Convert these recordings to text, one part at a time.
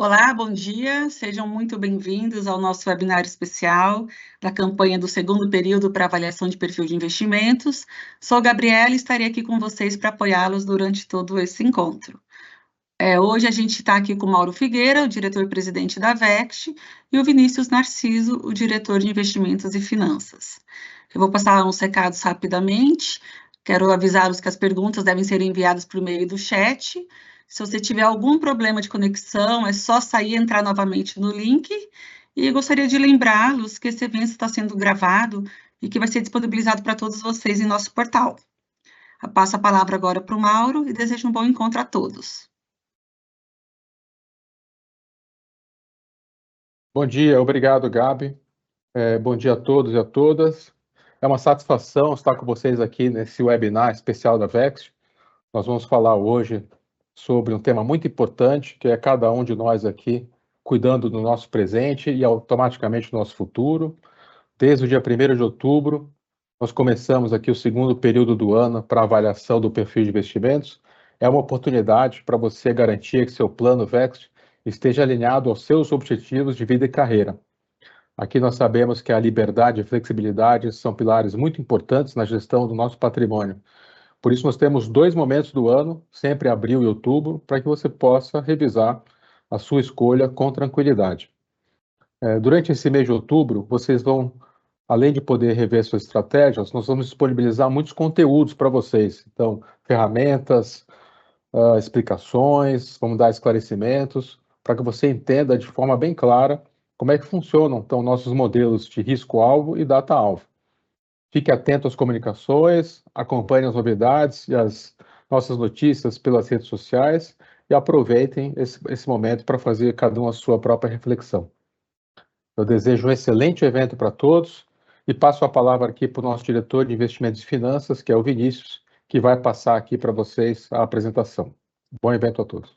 Olá, bom dia, sejam muito bem-vindos ao nosso webinar especial da campanha do segundo período para avaliação de perfil de investimentos. Sou Gabriela e estarei aqui com vocês para apoiá-los durante todo esse encontro. Hoje a gente está aqui com o Mauro Figueira, o diretor-presidente da VEXT, e o Vinícius Narciso, o diretor de investimentos e finanças. Eu vou passar uns recados rapidamente, quero avisá-los que as perguntas devem ser enviadas por meio do chat. Se você tiver algum problema de conexão, é só sair e entrar novamente no link. E gostaria de lembrá-los que esse evento está sendo gravado e que vai ser disponibilizado para todos vocês em nosso portal. Eu passo a palavra agora para o Mauro e desejo um bom encontro a todos. Bom dia, obrigado, Gabi. Bom dia a todos e a todas. É uma satisfação estar com vocês aqui nesse webinar especial da VEXT. Nós vamos falar hoje sobre um tema muito importante, que é cada um de nós aqui cuidando do nosso presente e automaticamente do nosso futuro. Desde o dia 1º de outubro, nós começamos aqui o segundo período do ano para avaliação do perfil de investimentos. É uma oportunidade para você garantir que seu plano VEXT esteja alinhado aos seus objetivos de vida e carreira. Aqui nós sabemos que a liberdade e a flexibilidade são pilares muito importantes na gestão do nosso patrimônio. Por isso nós temos 2 momentos do ano, sempre abril e outubro, para que você possa revisar a sua escolha com tranquilidade. Durante esse mês de outubro, vocês vão, além de poder rever suas estratégias, nós vamos disponibilizar muitos conteúdos para vocês. Então, ferramentas, explicações, vamos dar esclarecimentos, para que você entenda de forma bem clara como é que funcionam, então, nossos modelos de risco-alvo e data-alvo. Fique atento às comunicações, acompanhe as novidades e as nossas notícias pelas redes sociais e aproveitem esse momento para fazer cada um a sua própria reflexão. Eu desejo um excelente evento para todos e passo a palavra aqui para o nosso diretor de investimentos e finanças, que é o Vinícius, que vai passar aqui para vocês a apresentação. Bom evento a todos.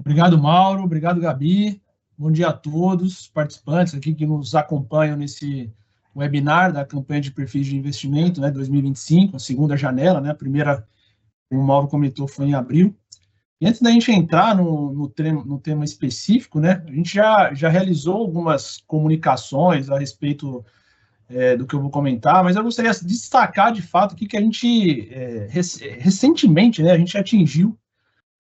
Obrigado, Mauro. Obrigado, Gabi. Bom dia a todos os participantes aqui que nos acompanham nesse webinar da campanha de perfis de investimento, 2025, a segunda janela, a primeira, como o Mauro comentou, foi em abril. E antes da gente entrar no tema específico, a gente já realizou algumas comunicações a respeito do que eu vou comentar, mas eu gostaria de destacar, de fato, aqui que a gente, recentemente, a gente atingiu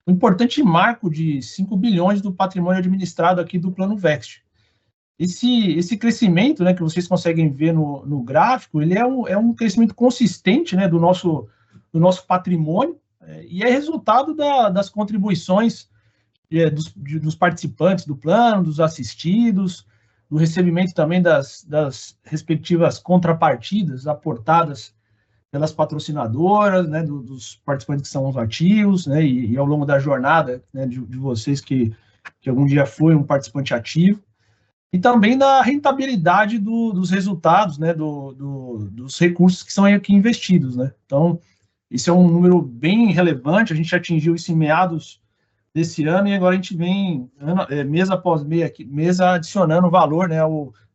um importante marco de 5 bilhões do patrimônio administrado aqui do Plano VEXT. Esse crescimento, que vocês conseguem ver no gráfico, ele é um crescimento consistente, do nosso patrimônio, e é resultado das contribuições dos participantes do plano, dos assistidos, do recebimento também das respectivas contrapartidas aportadas pelas patrocinadoras, dos participantes que são os ativos, e ao longo da jornada, de vocês que algum dia foi um participante ativo, e também da rentabilidade dos resultados, dos recursos que são aqui investidos, Então, esse é um número bem relevante, a gente atingiu isso em meados desse ano, e agora a gente vem, mês após mês, adicionando valor,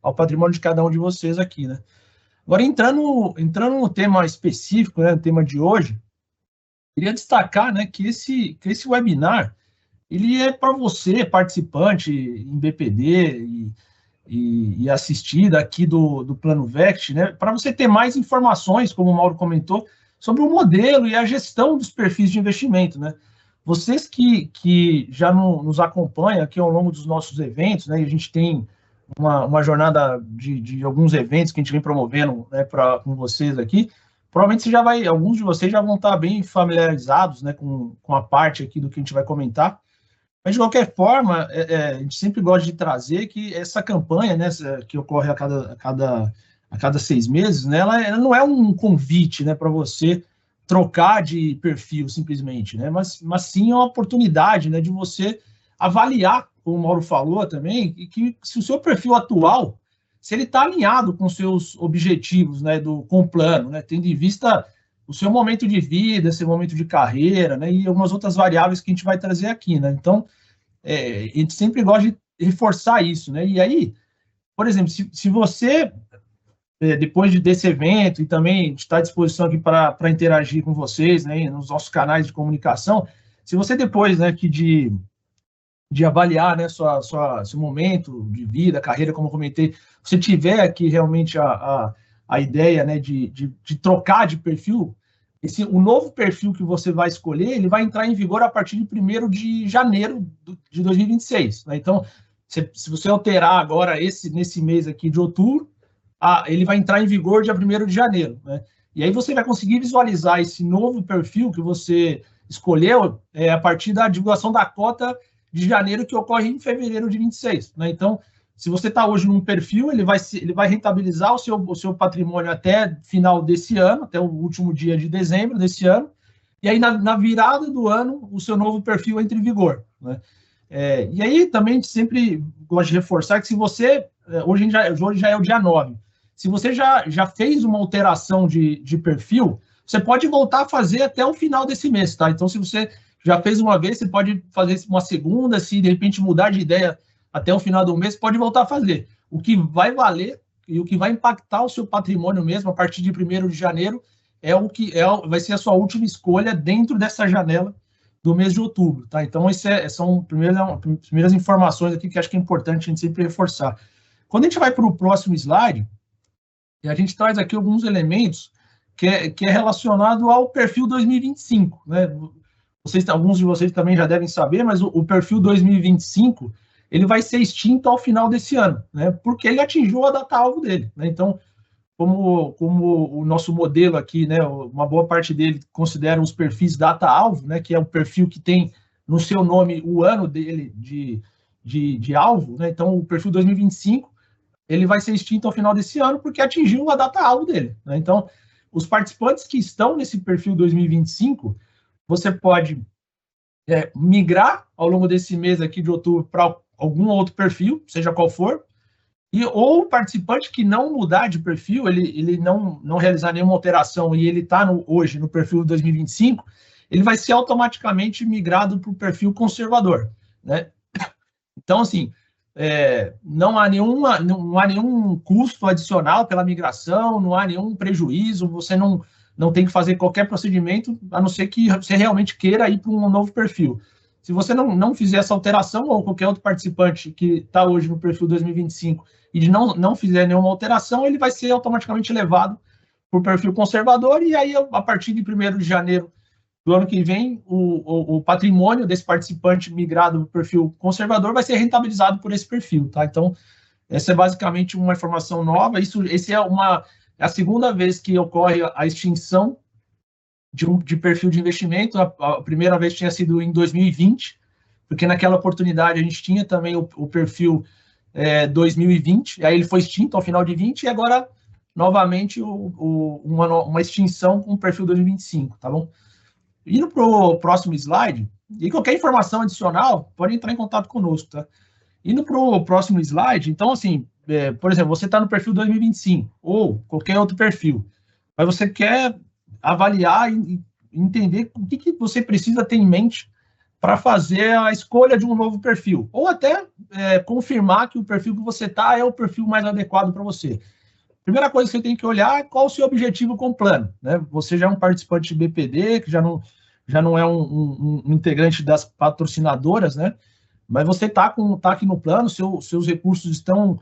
ao patrimônio de cada um de vocês aqui, Agora, entrando no tema específico, no tema de hoje, queria destacar, que esse webinar, ele é para você, participante em BPD e assistida aqui do Plano VEXT, para você ter mais informações, como o Mauro comentou, sobre o modelo e a gestão dos perfis de investimento, Vocês que já nos acompanham aqui ao longo dos nossos eventos, e a gente tem uma jornada de alguns eventos que a gente vem promovendo com vocês aqui, provavelmente alguns de vocês já vão estar bem familiarizados com a parte aqui do que a gente vai comentar, mas de qualquer forma, a gente sempre gosta de trazer que essa campanha, que ocorre a cada 6 meses, ela não é um convite para você trocar de perfil simplesmente, mas sim uma oportunidade de você avaliar, como o Mauro falou também, que se o seu perfil atual, se ele está alinhado com seus objetivos, com o plano, tendo em vista o seu momento de vida, seu momento de carreira, e algumas outras variáveis que a gente vai trazer aqui, Então, a gente sempre gosta de reforçar isso, E aí, por exemplo, se você, depois desse evento, e também está à disposição aqui para interagir com vocês, nos nossos canais de comunicação, se você depois, né, que de avaliar, né, seu momento de vida, carreira, como eu comentei, você tiver aqui realmente a ideia, né, de trocar de perfil, o novo perfil que você vai escolher, ele vai entrar em vigor a partir de 1º de janeiro de 2026. Né? Então, se você alterar agora nesse mês aqui de outubro, ele vai entrar em vigor dia 1º de janeiro. Né? E aí você vai conseguir visualizar esse novo perfil que você escolheu a partir da divulgação da cota de janeiro, que ocorre em fevereiro de 26. Né? Então, se você está hoje num perfil, ele vai rentabilizar o seu patrimônio até final desse ano, até o último dia de dezembro desse ano, e aí na virada do ano, o seu novo perfil entra em vigor. Né? E aí também a gente sempre gosta de reforçar que se você, hoje já é o dia 9, se você já fez uma alteração de perfil, você pode voltar a fazer até o final desse mês, tá? Então, se você já fez uma vez, você pode fazer uma segunda, se de repente mudar de ideia até o final do mês, pode voltar a fazer. O que vai valer e o que vai impactar o seu patrimônio mesmo, a partir de 1º de janeiro, vai ser a sua última escolha dentro dessa janela do mês de outubro, tá? Então, são primeiras informações aqui que acho que é importante a gente sempre reforçar. Quando a gente vai para o próximo slide, a gente traz aqui alguns elementos que é relacionado ao perfil 2025, né? Alguns de vocês também já devem saber, mas o perfil 2025, ele vai ser extinto ao final desse ano, né? Porque ele atingiu a data-alvo dele, né? Então, como o nosso modelo aqui, né, uma boa parte dele considera os perfis data-alvo, né, que é o perfil que tem no seu nome o ano dele de alvo, né? Então, o perfil 2025, ele vai ser extinto ao final desse ano porque atingiu a data-alvo dele, né? Então, os participantes que estão nesse perfil 2025, você pode migrar ao longo desse mês aqui de outubro para algum outro perfil, seja qual for, ou o participante que não mudar de perfil, ele não realizar nenhuma alteração e ele está hoje no perfil 2025, ele vai ser automaticamente migrado para o perfil conservador, né? Então, assim, não há nenhum custo adicional pela migração, não há nenhum prejuízo, você não tem que fazer qualquer procedimento, a não ser que você realmente queira ir para um novo perfil. Se você não fizer essa alteração, ou qualquer outro participante que está hoje no perfil 2025 e não fizer nenhuma alteração, ele vai ser automaticamente levado para o perfil conservador, e aí, a partir de 1º de janeiro do ano que vem, o patrimônio desse participante migrado para o perfil conservador vai ser rentabilizado por esse perfil. Tá? Então, essa é basicamente uma informação nova. Esse é a segunda vez que ocorre a extinção de perfil de investimento. A primeira vez tinha sido em 2020, porque naquela oportunidade a gente tinha também o perfil 2020, aí ele foi extinto ao final de 20, e agora, novamente, uma extinção com o perfil 2025, tá bom? Indo para o próximo slide, e qualquer informação adicional, pode entrar em contato conosco, tá? Indo para o próximo slide, então, assim, por exemplo, você está no perfil 2025, ou qualquer outro perfil, mas você quer avaliar e entender o que você precisa ter em mente para fazer a escolha de um novo perfil, ou até confirmar que o perfil que você está é o perfil mais adequado para você. Primeira coisa que você tem que olhar é qual o seu objetivo com o plano, né? Você já é um participante de BPD, que já não é um integrante das patrocinadoras, né? Mas você tá aqui no plano, seus recursos estão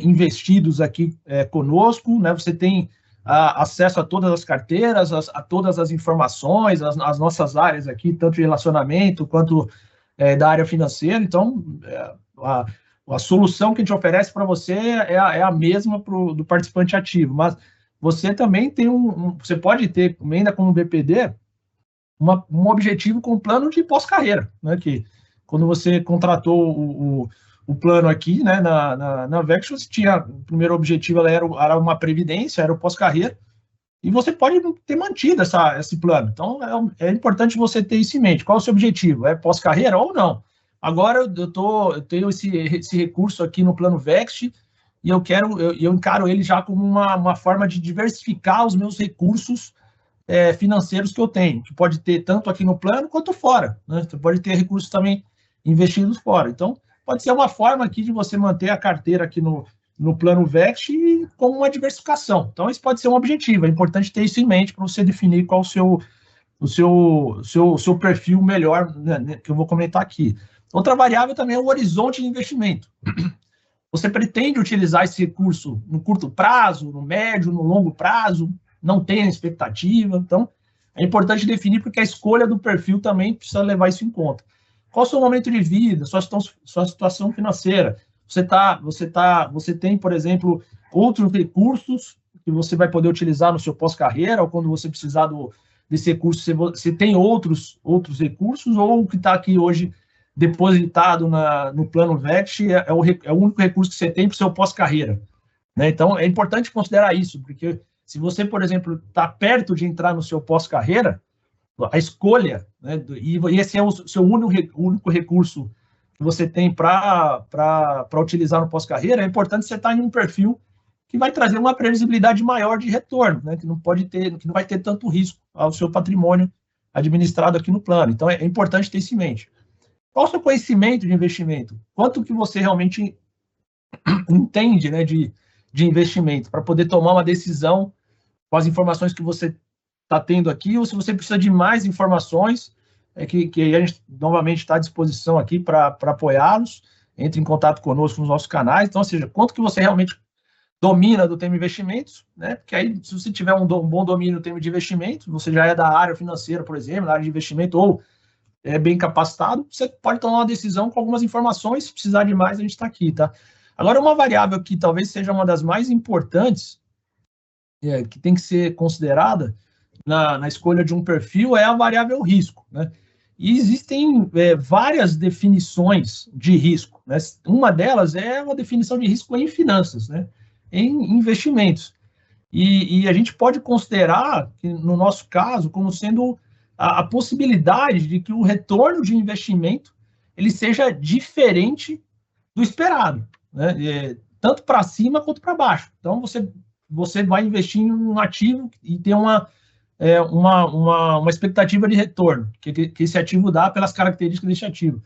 investidos aqui conosco, né? Você tem acesso a todas as carteiras, a todas as informações, as nossas áreas aqui, tanto de relacionamento quanto da área financeira. Então, a solução que a gente oferece para você é a mesma do participante ativo, mas você também tem você pode ter, ainda como BPD, um objetivo com o plano de pós-carreira, né? Que quando você contratou o plano aqui, né, na Vectus, o primeiro objetivo era uma previdência, era o pós-carreira, e você pode ter mantido esse plano. Então, é importante você ter isso em mente. Qual é o seu objetivo? É pós-carreira ou não? Agora eu tenho esse recurso aqui no plano Vext, e eu encaro ele já como uma forma de diversificar os meus recursos financeiros que eu tenho, que pode ter tanto aqui no plano quanto fora, né? Você pode ter recursos também investidos fora. Então, pode ser uma forma aqui de você manter a carteira aqui no plano Vext como uma diversificação. Então, isso pode ser um objetivo. É importante ter isso em mente para você definir qual o seu perfil melhor, né, que eu vou comentar aqui. Outra variável também é o horizonte de investimento. Você pretende utilizar esse recurso no curto prazo, no médio, no longo prazo? Não tem expectativa? Então, é importante definir, porque a escolha do perfil também precisa levar isso em conta. Qual o seu momento de vida, sua situação financeira? Você tem, por exemplo, outros recursos que você vai poder utilizar no seu pós-carreira, ou quando você precisar desse recurso, você tem outros recursos, ou o que está aqui hoje depositado no plano VET é o único recurso que você tem para o seu pós-carreira, né? Então, é importante considerar isso, porque se você, por exemplo, está perto de entrar no seu pós-carreira, a escolha, né, e esse é o seu único recurso que você tem para utilizar no pós-carreira, é importante você estar em um perfil que vai trazer uma previsibilidade maior de retorno, né, que não vai ter tanto risco ao seu patrimônio administrado aqui no plano. Então, é importante ter isso em mente. Qual o seu conhecimento de investimento? Quanto que você realmente entende, né, de investimento, para poder tomar uma decisão com as informações que você está tendo aqui, ou se você precisa de mais informações, que a gente novamente está à disposição aqui para apoiá-los, entre em contato conosco nos nossos canais. Então, ou seja, quanto que você realmente domina do tema investimentos, né? Porque aí, se você tiver um bom domínio do tema de investimentos, você já é da área financeira, por exemplo, da área de investimento, ou é bem capacitado, você pode tomar uma decisão com algumas informações. Se precisar de mais, a gente está aqui, tá? Agora, uma variável que talvez seja uma das mais importantes, que tem que ser considerada na escolha de um perfil, é a variável risco, né? E existem várias definições de risco, né? Uma delas é uma definição de risco em finanças, né? Em investimentos. E a gente pode considerar, que, no nosso caso, como sendo a possibilidade de que o retorno de investimento ele seja diferente do esperado, né? Tanto para cima quanto para baixo. Então, você vai investir em um ativo e tem uma expectativa de retorno que esse ativo dá pelas características desse ativo.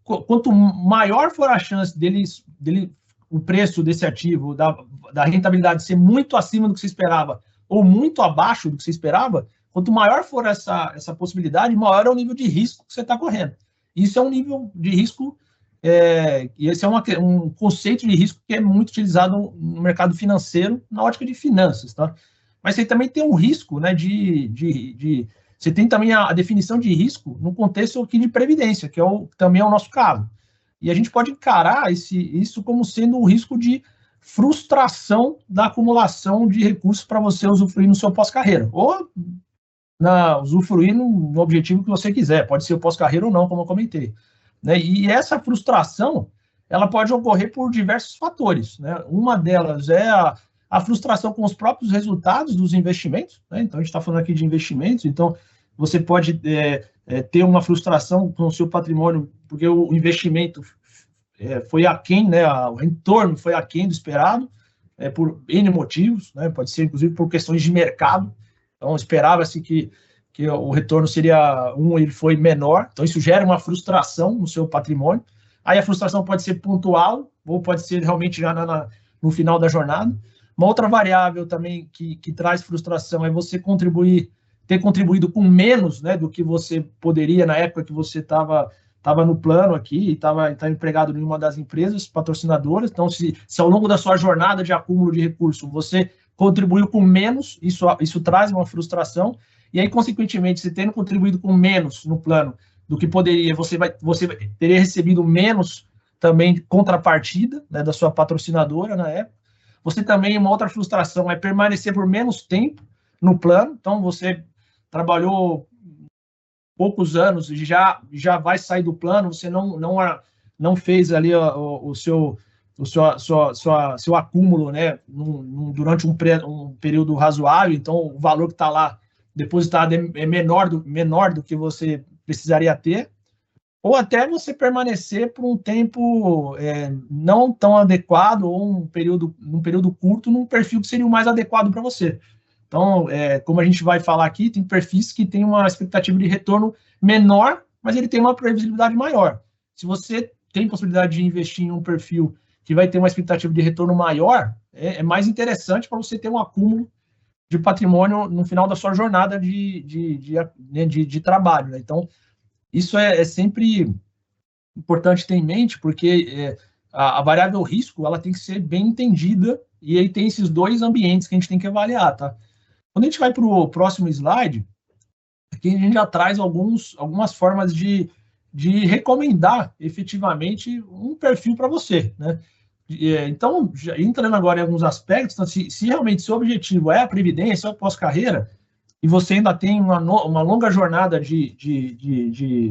Quanto maior for a chance dele o preço desse ativo, da rentabilidade ser muito acima do que você esperava ou muito abaixo do que você esperava, quanto maior for essa possibilidade, maior é o nível de risco que você está correndo. Isso é um nível de risco, e esse é um conceito de risco que é muito utilizado no mercado financeiro, na ótica de finanças, tá? Mas você também tem um risco, né, você tem também a definição de risco no contexto aqui de previdência, que também é o nosso caso. E a gente pode encarar isso como sendo um risco de frustração da acumulação de recursos para você usufruir no seu pós-carreira, ou usufruir no objetivo que você quiser, pode ser o pós-carreira ou não, como eu comentei, né? E essa frustração, ela pode ocorrer por diversos fatores, né? Uma delas é a frustração com os próprios resultados dos investimentos, né? Então, a gente está falando aqui de investimentos, então você pode ter uma frustração com o seu patrimônio, porque o investimento foi aquém, né? O retorno foi aquém do esperado, por N motivos, né? Pode ser, inclusive, por questões de mercado. Então, esperava-se que o retorno seria ele foi menor, então isso gera uma frustração no seu patrimônio. Aí a frustração pode ser pontual, ou pode ser realmente já no final da jornada. Uma outra variável também que traz frustração é você ter contribuído com menos, né, do que você poderia na época que você estava no plano aqui e estava empregado em uma das empresas patrocinadoras. Então, se ao longo da sua jornada de acúmulo de recursos você contribuiu com menos, isso traz uma frustração. E aí, consequentemente, se tendo contribuído com menos no plano do que poderia, você teria recebido menos também de contrapartida, né, da sua patrocinadora na época. Você também, uma outra frustração é permanecer por menos tempo no plano. Então, você trabalhou poucos anos e já vai sair do plano, você não fez ali o seu acúmulo, né, durante um período razoável. Então, o valor que está lá depositado é menor do que você precisaria ter, ou até você permanecer por um tempo não tão adequado, ou num período curto, num perfil que seria o mais adequado para você. Então, como a gente vai falar aqui, tem perfis que têm uma expectativa de retorno menor, mas ele tem uma previsibilidade maior. Se você tem possibilidade de investir em um perfil que vai ter uma expectativa de retorno maior, é mais interessante para você ter um acúmulo de patrimônio no final da sua jornada de trabalho, né? Então, isso é sempre importante ter em mente, porque a variável risco ela tem que ser bem entendida, e aí tem esses dois ambientes que a gente tem que avaliar, tá? Quando a gente vai para o próximo slide, aqui a gente já traz algumas formas de recomendar efetivamente um perfil para você, né? Então, entrando agora em alguns aspectos, então, se realmente seu objetivo é a previdência, é o pós-carreira, e você ainda tem uma longa jornada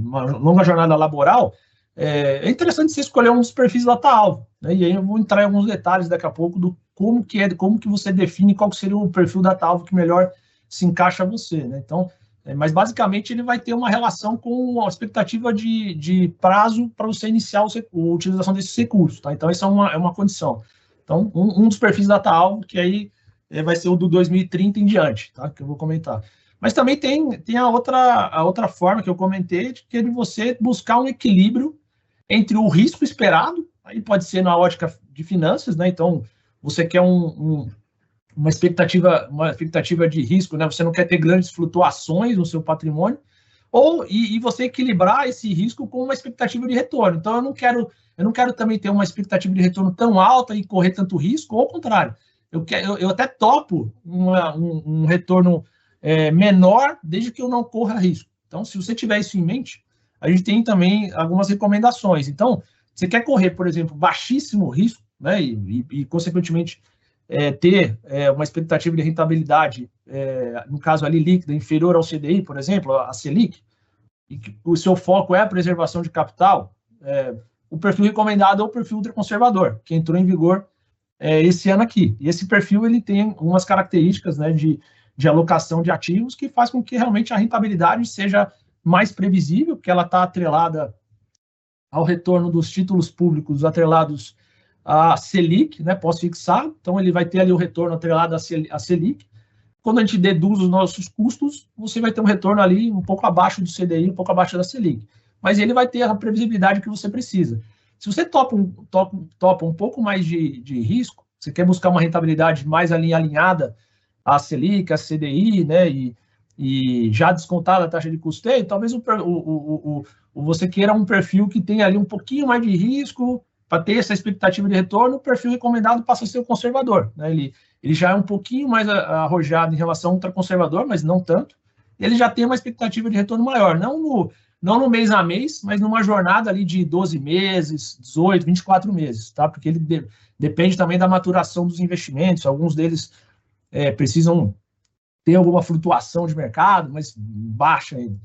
uma longa jornada laboral, é interessante você escolher um dos perfis data-alvo, né? E aí eu vou entrar em alguns detalhes daqui a pouco do como que você define qual seria o perfil data-alvo que melhor se encaixa a você, né? Então, mas basicamente ele vai ter uma relação com a expectativa de prazo para você iniciar a utilização desses recursos, tá? Então, essa é uma condição. Então, um dos perfis data-alvo, que aí vai ser o do 2030 em diante, tá? Que eu vou comentar. Mas também tem a outra forma que eu comentei, que é de você buscar um equilíbrio entre o risco esperado, aí pode ser na ótica de finanças, né? Então, você quer uma expectativa de risco, né? Você não quer ter grandes flutuações no seu patrimônio, e você equilibrar esse risco com uma expectativa de retorno. Então, eu não quero também ter uma expectativa de retorno tão alta e correr tanto risco, ou ao contrário, eu até topo um retorno menor, desde que eu não corra risco. Então, se você tiver isso em mente, a gente tem também algumas recomendações. Então, você quer correr, por exemplo, baixíssimo risco, né? E consequentemente, ter uma expectativa de rentabilidade, no caso ali líquida, inferior ao CDI, por exemplo, a Selic, e que o seu foco é a preservação de capital, o perfil recomendado é o perfil ultraconservador, que entrou em vigor esse ano aqui. E esse perfil ele tem algumas características, né, de alocação de ativos que faz com que realmente a rentabilidade seja mais previsível, porque ela está atrelada ao retorno dos títulos públicos atrelados a Selic, né, pós-fixado, então ele vai ter ali o retorno atrelado a Selic. Quando a gente deduz os nossos custos, você vai ter um retorno ali um pouco abaixo do CDI, um pouco abaixo da Selic. Mas ele vai ter a previsibilidade que você precisa. Se você topa um pouco mais de risco, você quer buscar uma rentabilidade mais alinhada à Selic, à CDI, né, e já descontada a taxa de custeio, talvez você queira um perfil que tenha ali um pouquinho mais de risco, para ter essa expectativa de retorno, o perfil recomendado passa a ser o conservador, né? Ele já é um pouquinho mais arrojado em relação ao ultraconservador, mas não tanto. Ele já tem uma expectativa de retorno maior, não no mês a mês, mas numa jornada ali de 12 meses, 18, 24 meses, tá? Porque ele depende também da maturação dos investimentos, alguns deles precisam ter alguma flutuação de mercado, mas baixa ainda.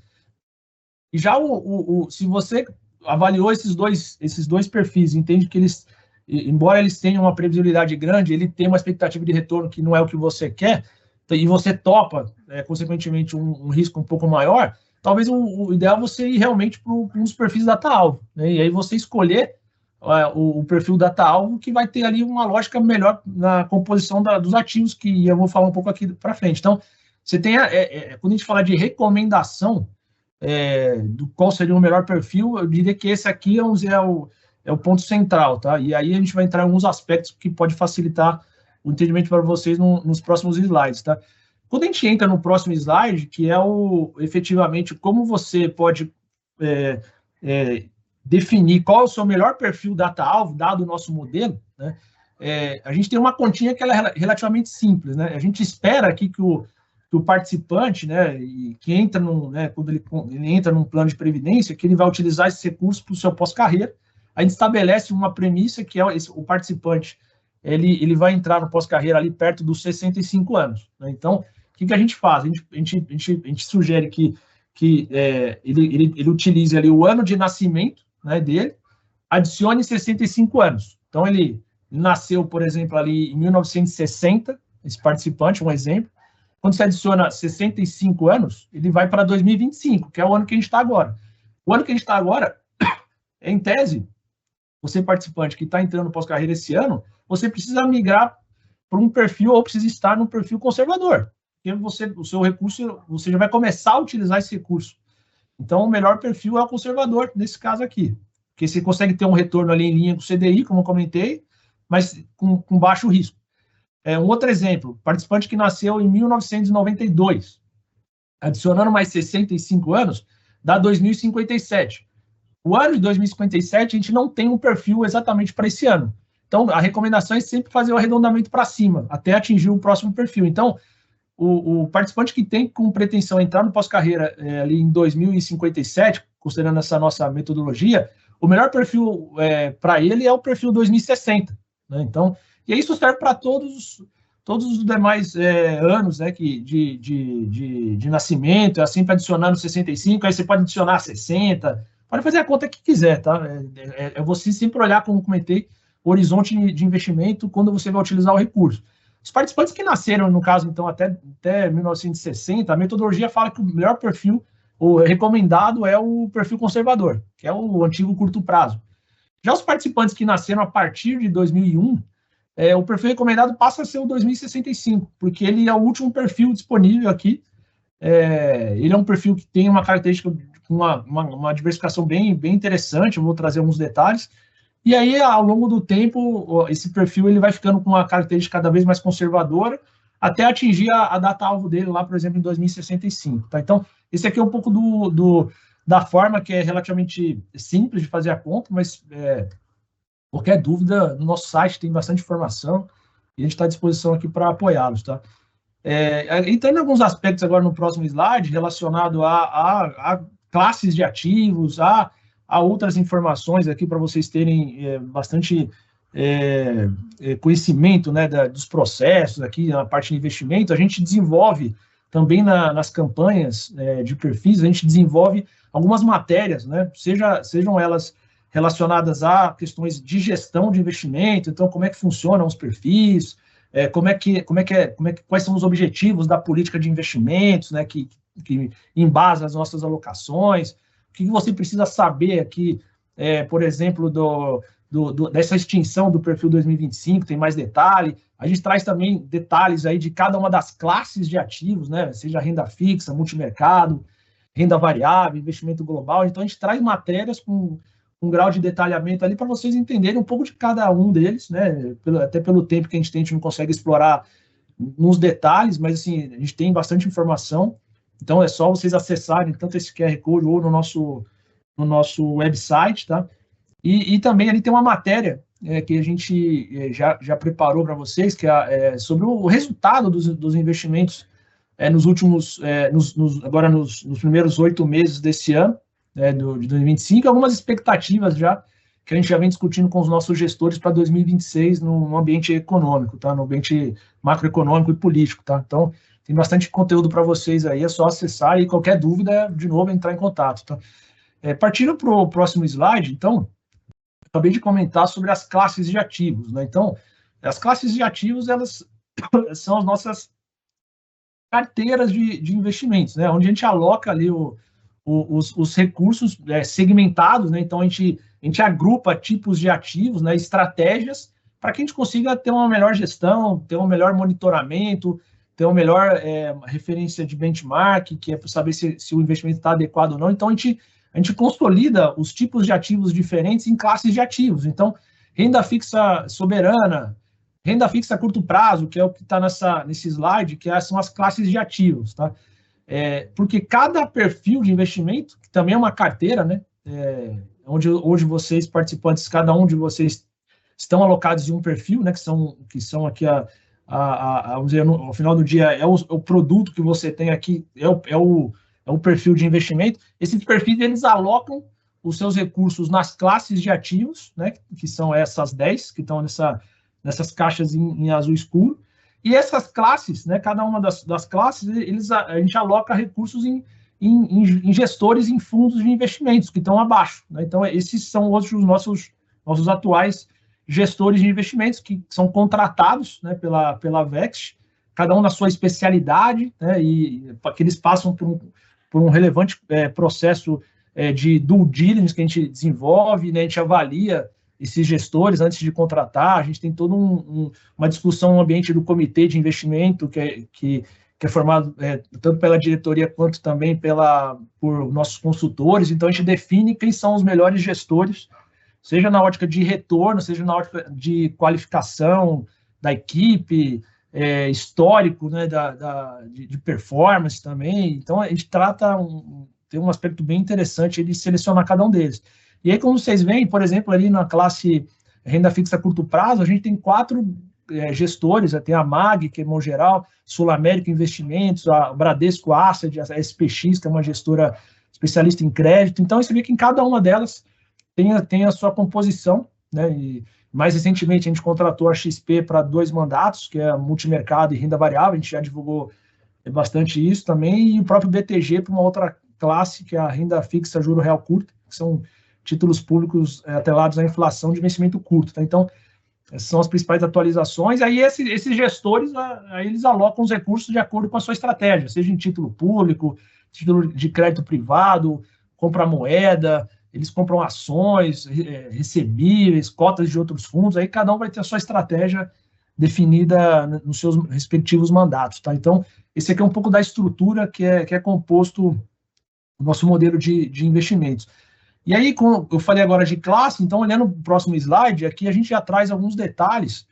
E já se você avaliou esses dois perfis, entende que eles, embora eles tenham uma previsibilidade grande, ele tem uma expectativa de retorno que não é o que você quer, e você topa, consequentemente, um risco um pouco maior, talvez o ideal é você ir realmente para um dos perfis data-alvo, né? E aí você escolher o perfil data-alvo que vai ter ali uma lógica melhor na composição dos ativos, que eu vou falar um pouco aqui para frente. Então, você tem, quando a gente fala de recomendação, do qual seria o melhor perfil, eu diria que esse aqui é o ponto central, tá? E aí a gente vai entrar em alguns aspectos que pode facilitar o entendimento para vocês nos próximos slides, tá? Quando a gente entra no próximo slide, que é efetivamente como você pode definir qual é o seu melhor perfil data-alvo, dado o nosso modelo, né? A gente tem uma continha que ela é relativamente simples, né? A gente espera aqui que o participante, né, que entra quando ele entra num plano de previdência, que ele vai utilizar esses recursos para o seu pós-carreira. A gente estabelece uma premissa que é o participante, ele vai entrar no pós-carreira ali perto dos 65 anos, né? Então, o que a gente faz? A gente sugere que ele utilize ali o ano de nascimento, né, dele, adicione 65 anos. Então, ele nasceu, por exemplo, ali em 1960, esse participante, um exemplo. Quando você adiciona 65 anos, ele vai para 2025, que é o ano que a gente está agora. O ano que a gente está agora, em tese, você participante que está entrando pós-carreira esse ano, você precisa migrar para um perfil, ou precisa estar num perfil conservador, porque o seu recurso, você já vai começar a utilizar esse recurso. Então, o melhor perfil é o conservador, nesse caso aqui, porque você consegue ter um retorno ali em linha com o CDI, como eu comentei, mas com baixo risco. Um outro exemplo, participante que nasceu em 1992, adicionando mais 65 anos, dá 2057. O ano de 2057, a gente não tem um perfil exatamente para esse ano. Então, a recomendação é sempre fazer o arredondamento para cima, até atingir o próximo perfil. Então, o participante que tem com pretensão entrar no pós-carreira ali em 2057, considerando essa nossa metodologia, o melhor perfil para ele é o perfil 2060. Né? Então, e isso serve para todos os demais anos, né, de nascimento, assim, para adicionar no 65, aí você pode adicionar 60, pode fazer a conta que quiser, tá? É você sempre olhar, como comentei, o horizonte de investimento quando você vai utilizar o recurso. Os participantes que nasceram, no caso, então, até 1960, a metodologia fala que o melhor perfil, o recomendado, é o perfil conservador, que é o antigo curto prazo. Já os participantes que nasceram a partir de 2001, o perfil recomendado passa a ser o 2065, porque ele é o último perfil disponível aqui. Ele é um perfil que tem uma característica com uma diversificação bem interessante, eu vou trazer alguns detalhes. E aí, ao longo do tempo, esse perfil ele vai ficando com uma característica cada vez mais conservadora, até atingir a data-alvo dele lá, por exemplo, em 2065. Tá? Então, esse aqui é um pouco da forma que é relativamente simples de fazer a conta, mas qualquer dúvida, no nosso site tem bastante informação e a gente está à disposição aqui para apoiá-los. Tá? Entrando em alguns aspectos agora no próximo slide, relacionado a classes de ativos, a outras informações aqui para vocês terem bastante conhecimento, né, dos processos aqui na parte de investimento. A gente desenvolve também nas campanhas de perfis, a gente desenvolve algumas matérias, né, sejam elas relacionadas a questões de gestão de investimento, então como é que funcionam os perfis, quais são os objetivos da política de investimentos, né, que embasa as nossas alocações, o que você precisa saber aqui, por exemplo, dessa extinção do perfil 2025, tem mais detalhe. A gente traz também detalhes aí de cada uma das classes de ativos, né, seja renda fixa, multimercado, renda variável, investimento global. Então, a gente traz matérias com um grau de detalhamento ali para vocês entenderem um pouco de cada um deles, né, até pelo tempo que a gente não consegue explorar nos detalhes, mas assim, a gente tem bastante informação. Então, é só vocês acessarem tanto esse QR Code ou no nosso website, tá? E também ali tem uma matéria que a gente já preparou para vocês, que é sobre o resultado dos investimentos nos últimos, agora nos primeiros 8 meses desse ano, de 2025, algumas expectativas já, que a gente já vem discutindo com os nossos gestores para 2026 no ambiente econômico, tá? No ambiente macroeconômico e político, tá? Então, tem bastante conteúdo para vocês aí, é só acessar e qualquer dúvida, de novo, entrar em contato. Tá? Partindo para o próximo slide, então, acabei de comentar sobre as classes de ativos. Né? Então, as classes de ativos, elas são as nossas carteiras de investimentos, né? Onde a gente aloca ali os recursos segmentados, né? Então, a gente agrupa tipos de ativos, né? Estratégias, para que a gente consiga ter uma melhor gestão, ter um melhor monitoramento, ter uma melhor referência de benchmark, que é para saber se o investimento está adequado ou não. Então, a gente consolida os tipos de ativos diferentes em classes de ativos. Então, renda fixa soberana, renda fixa a curto prazo, que é o que está nesse slide, que são as classes de ativos. Tá? Porque cada perfil de investimento, que também é uma carteira, né? Onde hoje vocês, participantes, cada um de vocês estão alocados em um perfil, né? Que são aqui vamos dizer, no final do dia, é o produto que você tem aqui, é o perfil de investimento. Esses perfis, eles alocam os seus recursos nas classes de ativos, né, que são essas 10, que estão nessas caixas em azul escuro, e essas classes, né, cada uma das classes, a gente aloca recursos em gestores, em fundos de investimentos, que estão abaixo. Né? Então, esses são hoje os nossos atuais gestores de investimentos, que são contratados, né, pela Vext, cada um na sua especialidade, né, e que eles passam por um relevante processo de due diligence que a gente desenvolve, né, a gente avalia esses gestores antes de contratar, a gente tem toda uma discussão no ambiente do comitê de investimento, que é formado tanto pela diretoria quanto também por nossos consultores. Então, a gente define quem são os melhores gestores, seja na ótica de retorno, seja na ótica de qualificação da equipe, histórico, né, de performance também. Então, a gente tem um aspecto bem interessante de selecionar cada um deles. E aí, como vocês veem, por exemplo, ali na classe renda fixa a curto prazo, a gente tem 4 gestores, tem a MAG, que é Mongeral, Sul América Investimentos, a Bradesco Asset, a SPX, que é uma gestora especialista em crédito. Então, você vê que em cada uma delas tem a sua composição, né? E mais recentemente, a gente contratou a XP para 2 mandatos, que é multimercado e renda variável, a gente já divulgou bastante isso também, e o próprio BTG para uma outra classe, que é a renda fixa juro real curta, que são títulos públicos atrelados à inflação de vencimento curto. Tá? Então, essas são as principais atualizações. Aí, esses gestores, aí eles alocam os recursos de acordo com a sua estratégia, seja em título público, título de crédito privado, compra moeda, eles compram ações, recebíveis, cotas de outros fundos, aí cada um vai ter a sua estratégia definida nos seus respectivos mandatos. Tá? Então, esse aqui é um pouco da estrutura que é composto o nosso modelo de investimentos. E aí, como eu falei agora de classe, então, olhando o próximo slide, aqui a gente já traz alguns detalhes,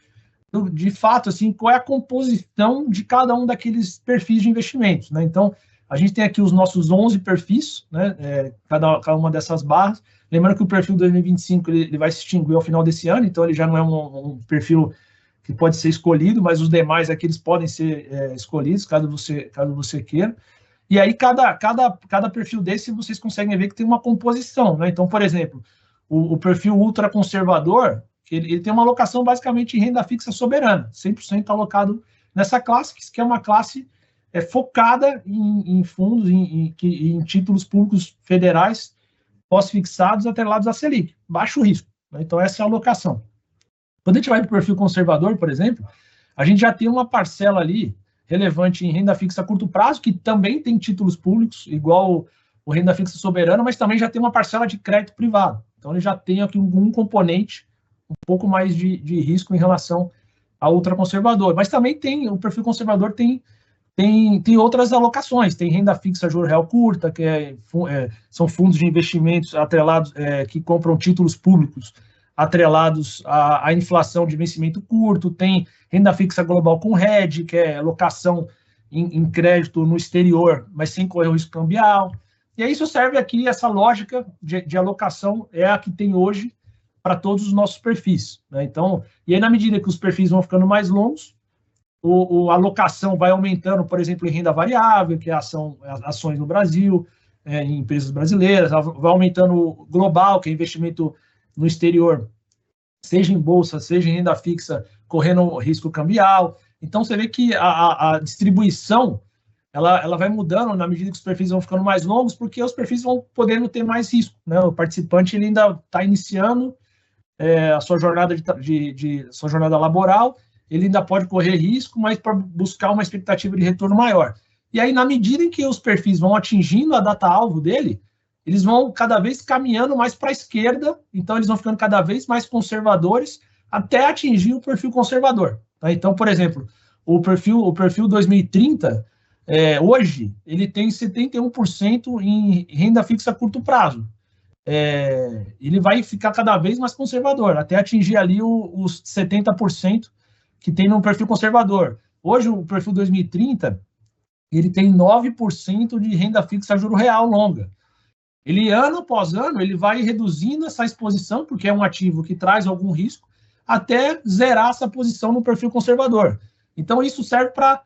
de fato, assim, qual é a composição de cada um daqueles perfis de investimentos. Né? Então, a gente tem aqui os nossos 11 perfis, né? Cada uma dessas barras. Lembrando que o perfil 2025 ele vai se extinguir ao final desse ano, então ele já não é um perfil que pode ser escolhido, mas os demais aqui eles podem ser escolhidos, caso você queira. E aí, cada perfil desse, vocês conseguem ver que tem uma composição. Né? Então, por exemplo, o perfil ultraconservador, ele tem uma alocação basicamente em renda fixa soberana, 100% alocado nessa classe, que é uma classe focada em fundos, em títulos públicos federais pós-fixados atrelados à Selic, baixo risco. Né? Então, essa é a alocação. Quando a gente vai para o perfil conservador, por exemplo, a gente já tem uma parcela ali relevante em renda fixa a curto prazo, que também tem títulos públicos, igual o renda fixa soberana, mas também já tem uma parcela de crédito privado. Então, ele já tem aqui um componente um pouco mais de risco em relação ao ultraconservador. Mas também o perfil conservador tem outras alocações, tem renda fixa juro real curta, que são fundos de investimentos atrelados, que compram títulos públicos atrelados à inflação de vencimento curto, tem renda fixa global com hedge, que é alocação em crédito no exterior, mas sem correr o risco cambial. E aí isso serve aqui, essa lógica de alocação é a que tem hoje para todos os nossos perfis. Né? Então, e aí na medida que os perfis vão ficando mais longos, a alocação vai aumentando, por exemplo, em renda variável, que é ações no Brasil, em empresas brasileiras, vai aumentando global, que é investimento no exterior, seja em bolsa, seja em renda fixa, correndo risco cambial. Então, você vê que a distribuição ela vai mudando na medida que os perfis vão ficando mais longos, porque os perfis vão podendo ter mais risco. Né? O participante ele ainda está iniciando a sua jornada sua jornada laboral, ele ainda pode correr risco, mas para buscar uma expectativa de retorno maior. E aí, na medida em que os perfis vão atingindo a data-alvo dele, eles vão cada vez caminhando mais para a esquerda, então eles vão ficando cada vez mais conservadores até atingir o perfil conservador. Tá? Então, por exemplo, o perfil 2030, hoje, ele tem 71% em renda fixa a curto prazo. Ele vai ficar cada vez mais conservador, até atingir ali os 70% que tem no perfil conservador. Hoje, o perfil 2030, ele tem 9% de renda fixa juro real longa. Ele, ano após ano, ele vai reduzindo essa exposição, porque é um ativo que traz algum risco, até zerar essa posição no perfil conservador. Então, isso serve para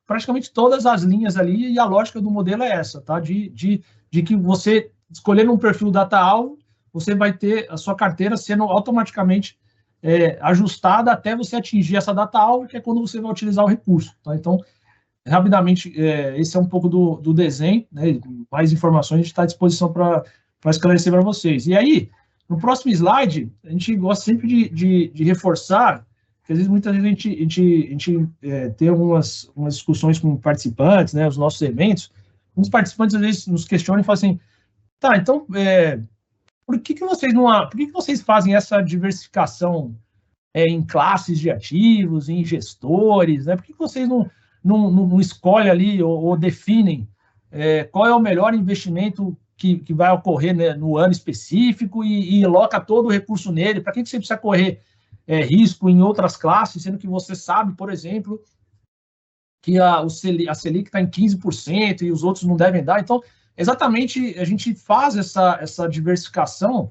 praticamente todas as linhas ali, e a lógica do modelo é essa, tá? De que você, escolhendo um perfil data-alvo, você vai ter a sua carteira sendo automaticamente ajustada até você atingir essa data-alvo, que é quando você vai utilizar o recurso. Tá? Então, rapidamente, esse é um pouco do desenho, né? Mais informações a gente está à disposição para esclarecer para vocês. E aí, no próximo slide, a gente gosta sempre de reforçar, que às vezes, muitas vezes, a gente tem algumas discussões com participantes, né? Os nossos eventos, uns participantes às vezes nos questionam e falam assim, tá, então, por que vocês fazem essa diversificação em classes de ativos, em gestores, né? Por que vocês não escolhem ali ou definem qual é o melhor investimento que vai ocorrer, né, no ano específico e aloca todo o recurso nele? Para que você precisa correr risco em outras classes, sendo que você sabe, por exemplo, que a Selic está em 15% e os outros não devem dar. Então, exatamente, a gente faz essa diversificação,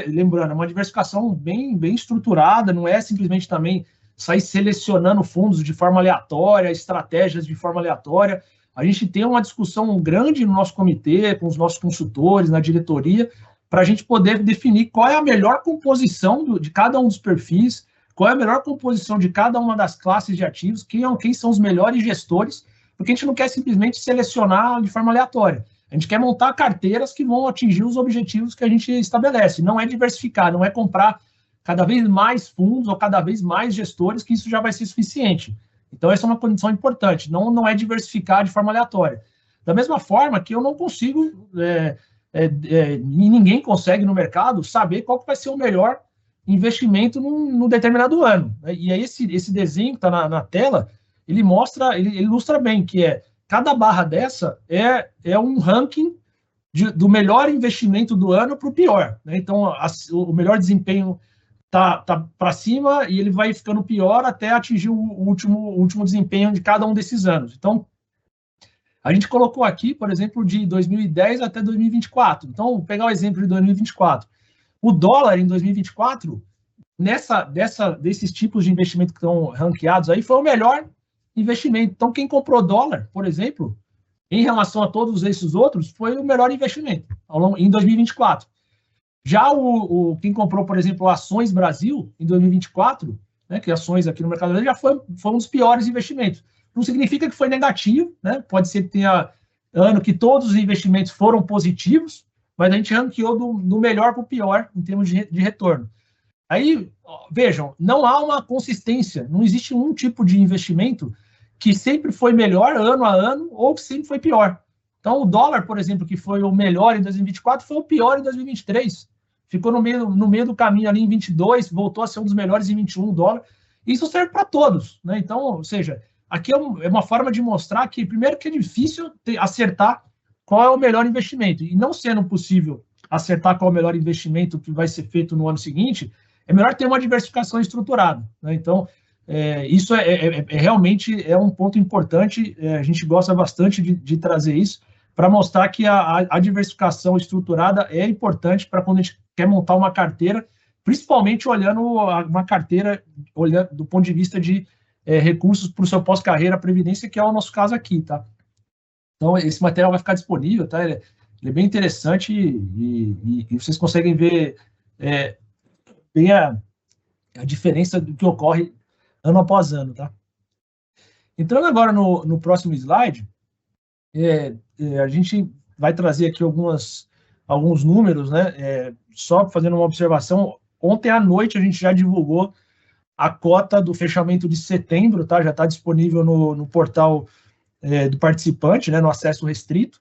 lembrando, é uma diversificação bem estruturada, não é simplesmente também sair selecionando fundos de forma aleatória, estratégias de forma aleatória. A gente tem uma discussão grande no nosso comitê, com os nossos consultores, na diretoria, para a gente poder definir qual é a melhor composição de cada um dos perfis, qual é a melhor composição de cada uma das classes de ativos, quem são os melhores gestores, porque a gente não quer simplesmente selecionar de forma aleatória. A gente quer montar carteiras que vão atingir os objetivos que a gente estabelece. Não é diversificar, não é comprar cada vez mais fundos ou cada vez mais gestores, que isso já vai ser suficiente. Então, essa é uma condição importante. Não é diversificar de forma aleatória. Da mesma forma que eu não consigo, e ninguém consegue no mercado, saber qual que vai ser o melhor investimento num determinado ano. E aí, esse desenho que está na tela, ele ilustra bem que cada barra dessa é um ranking do melhor investimento do ano para o pior. Né? Então, o melhor desempenho tá para cima e ele vai ficando pior até atingir o último desempenho de cada um desses anos. Então, a gente colocou aqui, por exemplo, de 2010 até 2024. Então, vou pegar o exemplo de 2024. O dólar em 2024, desses tipos de investimento que estão ranqueados aí, foi o melhor investimento. Então, quem comprou dólar, por exemplo, em relação a todos esses outros, foi o melhor investimento em 2024. Já quem comprou, por exemplo, ações Brasil em 2024, né, que ações aqui no mercado já foi um dos piores investimentos. Não significa que foi negativo, né? Pode ser que tenha ano que todos os investimentos foram positivos, mas a gente ranqueou do melhor para o pior em termos de retorno. Aí, vejam, não há uma consistência, não existe um tipo de investimento que sempre foi melhor ano a ano ou que sempre foi pior. Então, o dólar, por exemplo, que foi o melhor em 2024, foi o pior em 2023. Ficou no meio do caminho ali em 22, voltou a ser um dos melhores em 21, o dólar. Isso serve para todos, né? Então, ou seja, aqui é uma forma de mostrar que, primeiro, que é difícil acertar qual é o melhor investimento. E não sendo possível acertar qual é o melhor investimento que vai ser feito no ano seguinte, é melhor ter uma diversificação estruturada, né? Então, isso realmente é um ponto importante. A gente gosta bastante de trazer isso para mostrar que a diversificação estruturada é importante para quando a gente quer montar uma carteira, principalmente olhando uma carteira do ponto de vista de recursos para o seu pós-carreira, previdência, que é o nosso caso aqui, tá? Então, esse material vai ficar disponível, tá? Ele é bem interessante e vocês conseguem ver bem a diferença do que ocorre ano após ano, tá? Entrando agora no próximo slide, a gente vai trazer aqui alguns números, né? Só fazendo uma observação, ontem à noite a gente já divulgou a cota do fechamento de setembro, tá? Já está disponível no portal do participante, né? No acesso restrito.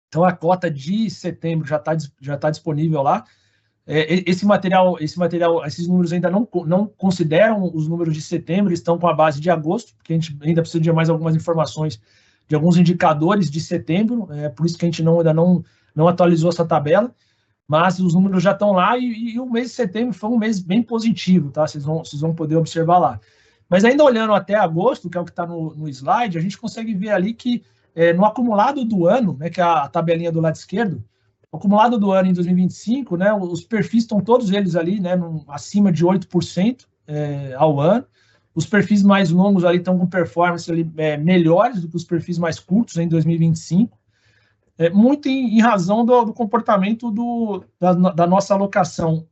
Então, a cota de setembro já tá disponível lá. Esses números ainda não consideram os números de setembro, estão com a base de agosto, porque a gente ainda precisa de mais algumas informações de alguns indicadores de setembro, por isso que a gente ainda não atualizou essa tabela, mas os números já estão lá e o mês de setembro foi um mês bem positivo, tá? Vocês vão poder observar lá. Mas ainda olhando até agosto, que é o que está no slide, a gente consegue ver ali que no acumulado do ano, né, que é a tabelinha do lado esquerdo, o acumulado do ano em 2025, né, os perfis estão todos eles ali, né, acima de 8% ao ano. Os perfis mais longos ali estão com performance ali, melhores do que os perfis mais curtos em 2025, muito em razão do comportamento da nossa alocação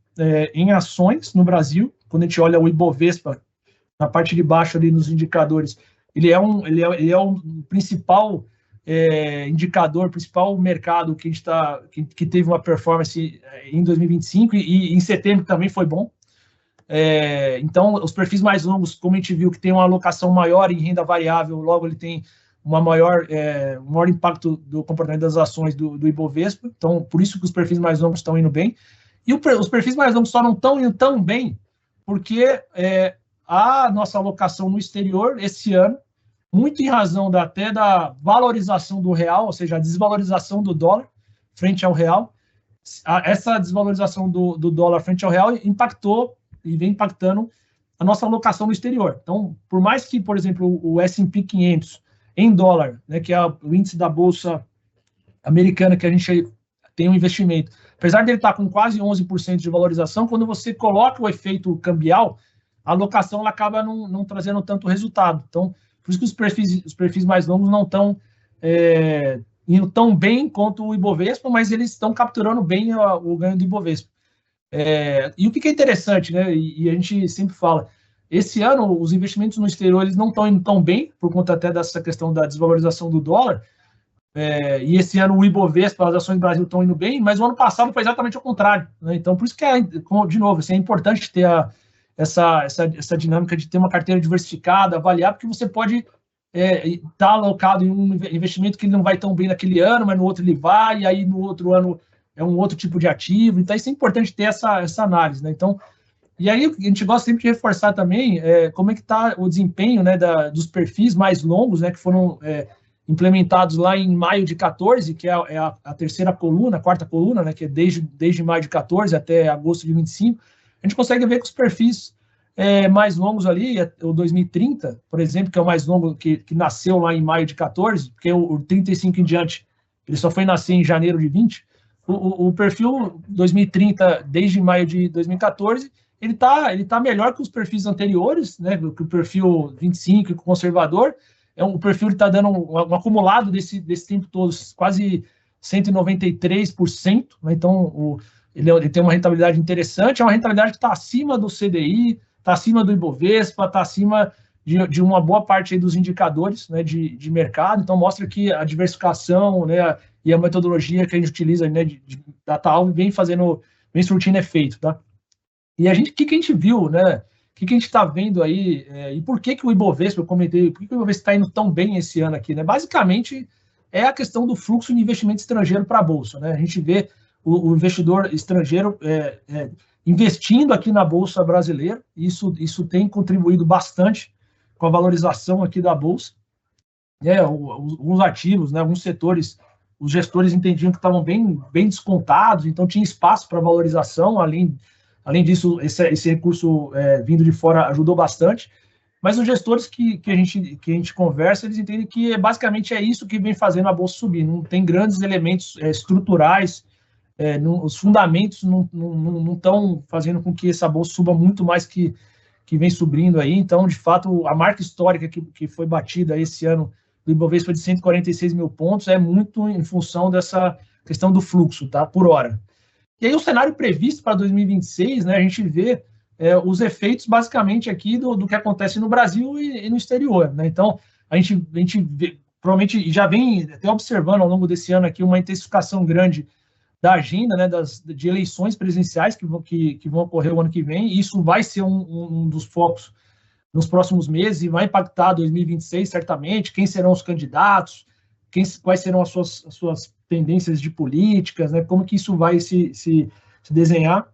em ações no Brasil. Quando a gente olha o Ibovespa, na parte de baixo ali nos indicadores, ele é o principal indicador, principal mercado que teve uma performance em 2025 e em setembro também foi bom. Então, os perfis mais longos, como a gente viu, que tem uma alocação maior em renda variável, logo ele tem um maior impacto do comportamento das ações do Ibovespa. Então, por isso que os perfis mais longos estão indo bem. E os perfis mais longos só não estão indo tão bem porque a nossa alocação no exterior, esse ano, muito em razão até da valorização do real, ou seja, a desvalorização do dólar frente ao real, essa desvalorização do dólar frente ao real impactou e vem impactando a nossa alocação no exterior. Então, por mais que, por exemplo, o S&P 500 em dólar, né, que é o índice da Bolsa Americana que a gente tem um investimento, apesar dele estar com quase 11% de valorização, quando você coloca o efeito cambial, a alocação ela acaba não trazendo tanto resultado. Então, por isso que os perfis mais longos não estão indo tão bem quanto o Ibovespa, mas eles estão capturando bem o ganho do Ibovespa. E o que é interessante, né, e a gente sempre fala, esse ano os investimentos no exterior eles não estão indo tão bem, por conta até dessa questão da desvalorização do dólar, e esse ano o Ibovespa, as ações do Brasil estão indo bem, mas o ano passado foi exatamente o contrário, né? Então, por isso que, de novo, assim, é importante ter essa dinâmica de ter uma carteira diversificada, avaliar, porque você pode estar alocado em um investimento que não vai tão bem naquele ano, mas no outro ele vai, e aí no outro ano é um outro tipo de ativo. Então, isso é importante ter essa análise, né? Então, e aí a gente gosta sempre de reforçar também como é que está o desempenho, né, dos perfis mais longos, né, que foram implementados lá em maio de 14, que é a terceira coluna, a quarta coluna, né, que é desde maio de 14 até agosto de 25, a gente consegue ver que os perfis mais longos ali, o 2030, por exemplo, que é o mais longo, que nasceu lá em maio de 14, porque o 35 em diante, ele só foi nascer em janeiro de 20, o perfil 2030, desde maio de 2014, ele tá melhor que os perfis anteriores, né, que o perfil 25, conservador. O perfil está dando um acumulado desse tempo todo, quase 193%, né? Então ele tem uma rentabilidade interessante, é uma rentabilidade que está acima do CDI, está acima do Ibovespa, está acima de uma boa parte aí dos indicadores, né, de mercado. Então mostra que a diversificação, né, e a metodologia que a gente utiliza, né, de data alvo vem surtindo efeito, tá? E o que a gente viu, né? O que a gente está vendo aí, e por que o Ibovespa, eu comentei, por que o Ibovespa está indo tão bem esse ano aqui, né? Basicamente, é a questão do fluxo de investimento estrangeiro para a Bolsa, né? A gente vê o investidor estrangeiro investindo aqui na Bolsa brasileira, isso tem contribuído bastante com a valorização aqui da Bolsa. Alguns ativos, né, alguns setores, os gestores entendiam que estavam bem descontados, então tinha espaço para valorização, além disso, esse recurso vindo de fora ajudou bastante, mas os gestores que a gente conversa, eles entendem que basicamente é isso que vem fazendo a Bolsa subir, não tem grandes elementos estruturais, os fundamentos não estão fazendo com que essa Bolsa suba muito mais que vem subindo aí. Então, de fato, a marca histórica que foi batida esse ano do Ibovespa de 146 mil pontos é muito em função dessa questão do fluxo, tá, por hora. E aí o cenário previsto para 2026, né, a gente vê os efeitos basicamente aqui do que acontece no Brasil e no exterior, né? Então, a gente vê, provavelmente já vem até observando ao longo desse ano aqui uma intensificação grande da agenda, né, de eleições presidenciais que vão ocorrer o ano que vem, e isso vai ser um dos focos nos próximos meses e vai impactar 2026 certamente, quem serão os candidatos, quais serão as suas tendências de políticas, né, como que isso vai se desenhar.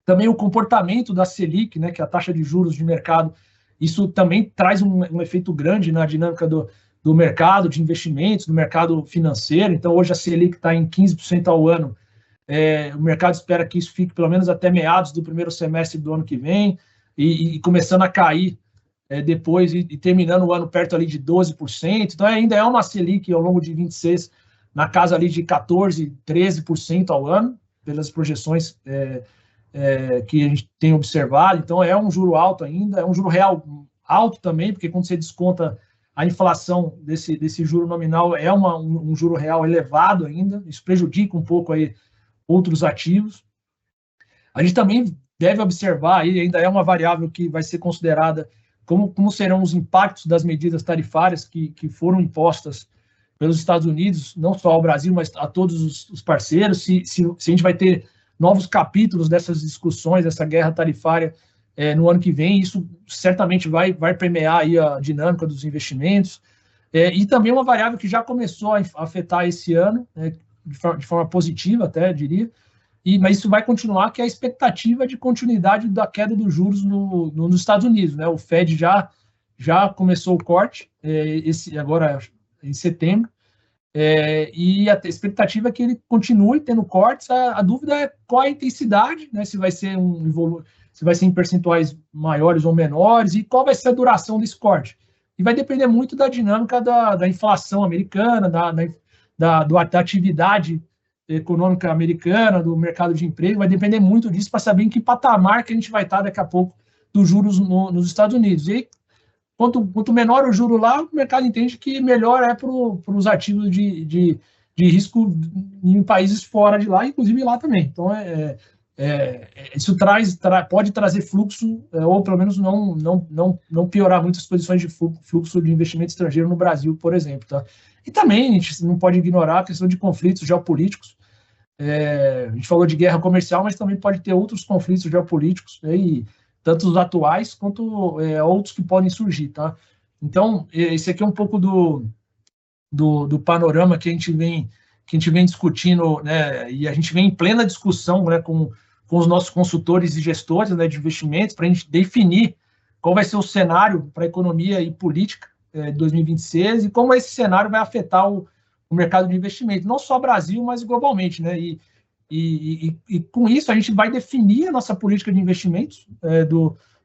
Também o comportamento da Selic, né, que é a taxa de juros de mercado, isso também traz um efeito grande na dinâmica do mercado de investimentos, do mercado financeiro. Então, hoje a Selic está em 15% ao ano. O mercado espera que isso fique pelo menos até meados do primeiro semestre do ano que vem, e começando a cair depois e terminando o ano perto ali de 12%. Então, ainda é uma Selic ao longo de 26, na casa ali de 14%, 13% ao ano, pelas projeções que a gente tem observado. Então, é um juro alto ainda, é um juro real alto também, porque quando você desconta a inflação desse juro nominal, é um juro real elevado ainda, isso prejudica um pouco aí outros ativos. A gente também deve observar, aí ainda é uma variável que vai ser considerada, como serão os impactos das medidas tarifárias que foram impostas pelos Estados Unidos, não só ao Brasil, mas a todos os parceiros, se a gente vai ter novos capítulos dessas discussões, dessa guerra tarifária no ano que vem. Isso certamente vai permear aí a dinâmica dos investimentos, e também uma variável que já começou a afetar esse ano, né, de forma positiva até, diria, mas isso vai continuar, que é a expectativa de continuidade da queda dos juros nos Estados Unidos, né? O Fed já começou o corte, agora em setembro, e a expectativa é que ele continue tendo cortes. A dúvida é qual a intensidade, né? Se vai ser se vai ser em percentuais maiores ou menores, e qual vai ser a duração desse corte. E vai depender muito da dinâmica da inflação americana, da atividade econômica americana, do mercado de emprego, vai depender muito disso para saber em que patamar que a gente vai estar daqui a pouco dos juros nos Estados Unidos. E aí, quanto menor o juro lá, o mercado entende que melhor é para os ativos de risco em países fora de lá, inclusive lá também. Então, isso pode trazer fluxo, ou pelo menos não piorar muito as posições de fluxo de investimento estrangeiro no Brasil, por exemplo. Tá? E também a gente não pode ignorar a questão de conflitos geopolíticos. A gente falou de guerra comercial, mas também pode ter outros conflitos geopolíticos, e tanto os atuais quanto outros que podem surgir. Tá? Então, esse aqui é um pouco do panorama que a gente vem discutindo, né, e a gente vem em plena discussão, né, com os nossos consultores e gestores, né, de investimentos, para a gente definir qual vai ser o cenário para a economia e política de 2026 e como esse cenário vai afetar o mercado de investimento, não só Brasil, mas globalmente. Né, e com isso a gente vai definir a nossa política de investimentos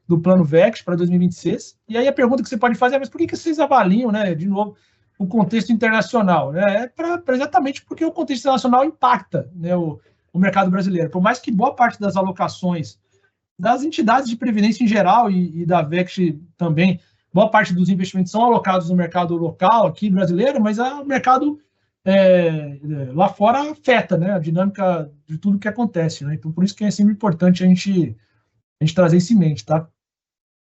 do Plano VEX para 2026. E aí a pergunta que você pode fazer é, mas por que vocês avaliam, né, de novo, o contexto internacional? Né? Exatamente porque o contexto internacional impacta, né, o mercado brasileiro. Por mais que boa parte das alocações das entidades de previdência em geral e da VEX também, boa parte dos investimentos são alocados no mercado local aqui brasileiro, mas o mercado lá fora afeta, né, a dinâmica de tudo que acontece. Né? Então, por isso que é sempre importante a gente trazer isso em mente. Tá?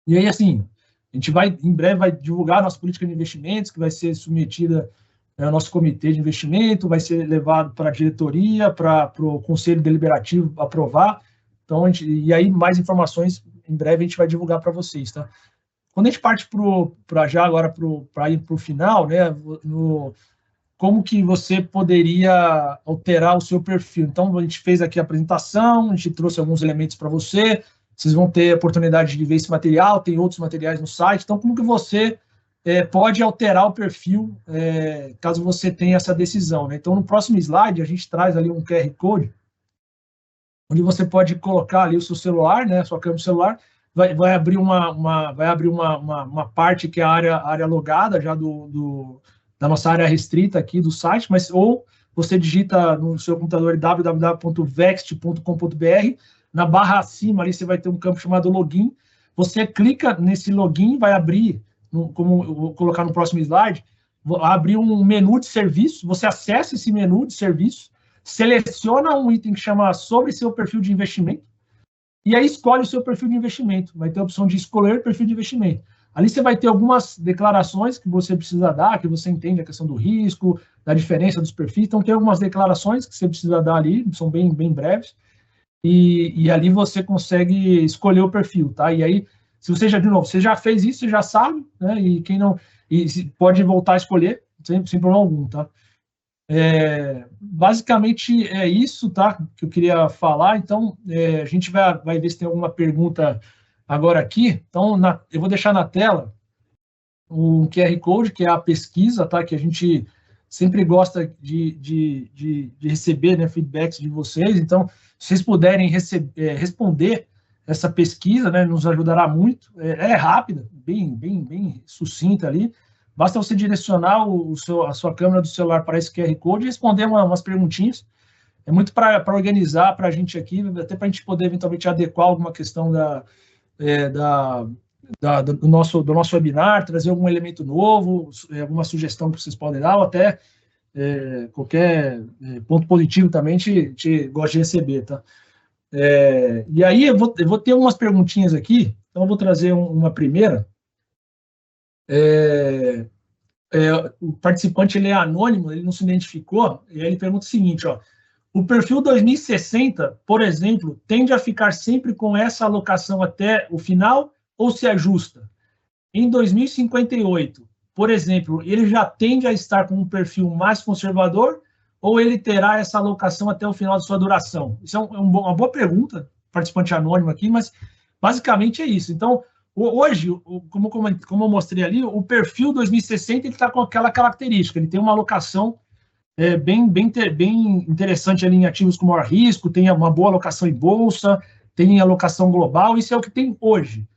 E aí, assim, a gente em breve vai divulgar a nossa política de investimentos, que vai ser submetida ao nosso comitê de investimento, vai ser levado para a diretoria, para o conselho deliberativo aprovar. Então, e aí mais informações em breve a gente vai divulgar para vocês. Tá? Quando a gente parte para ir para o final, né, como que você poderia alterar o seu perfil? Então, a gente fez aqui a apresentação, a gente trouxe alguns elementos para você. Vocês vão ter a oportunidade de ver esse material, tem outros materiais no site. Então, como que você pode alterar o perfil caso você tenha essa decisão? Né? Então, no próximo slide, a gente traz ali um QR Code, onde você pode colocar ali o seu celular, né, a sua câmera do celular, vai abrir uma parte que é a área logada já da nossa área restrita aqui do site, ou você digita no seu computador www.vext.com.br, na barra acima ali você vai ter um campo chamado login, você clica nesse login, vai abrir, como eu vou colocar no próximo slide, vai abrir um menu de serviço, você acessa esse menu de serviço, seleciona um item que chama sobre seu perfil de investimento, e aí escolhe o seu perfil de investimento, vai ter a opção de escolher perfil de investimento. Ali você vai ter algumas declarações que você precisa dar, que você entende a questão do risco, da diferença dos perfis, então tem algumas declarações que você precisa dar ali, são bem breves, e ali você consegue escolher o perfil, tá? E aí, se você você já fez isso, você já sabe, né? E quem não, pode voltar a escolher, sem problema algum, tá? Basicamente é isso, tá? Que eu queria falar. Então, a gente vai ver se tem alguma pergunta agora aqui. Então, eu vou deixar na tela um QR Code, que é a pesquisa, tá? Que a gente sempre gosta de receber, né, feedbacks de vocês. Então, se vocês puderem responder essa pesquisa, né, nos ajudará muito. É rápida, bem sucinta ali. Basta você direcionar a sua câmera do celular para esse QR Code e responder umas perguntinhas. É muito para organizar para a gente aqui, até para a gente poder eventualmente adequar alguma questão do nosso webinar, trazer algum elemento novo, alguma sugestão que vocês podem dar, ou até qualquer ponto positivo também a gente gosta de receber, tá? E aí eu vou ter umas perguntinhas aqui, então eu vou trazer uma primeira. O participante ele é anônimo, ele não se identificou, e aí ele pergunta o seguinte, ó, o perfil 2060, por exemplo, tende a ficar sempre com essa alocação até o final ou se ajusta? Em 2058, por exemplo, ele já tende a estar com um perfil mais conservador ou ele terá essa alocação até o final de sua duração? Isso é uma boa pergunta, participante anônimo aqui, mas basicamente é isso. Então, hoje, como eu mostrei ali, o perfil 2060 está com aquela característica, ele tem uma alocação bem interessante ali em ativos com maior risco, tem uma boa alocação em bolsa, tem alocação global, isso é o que tem hoje.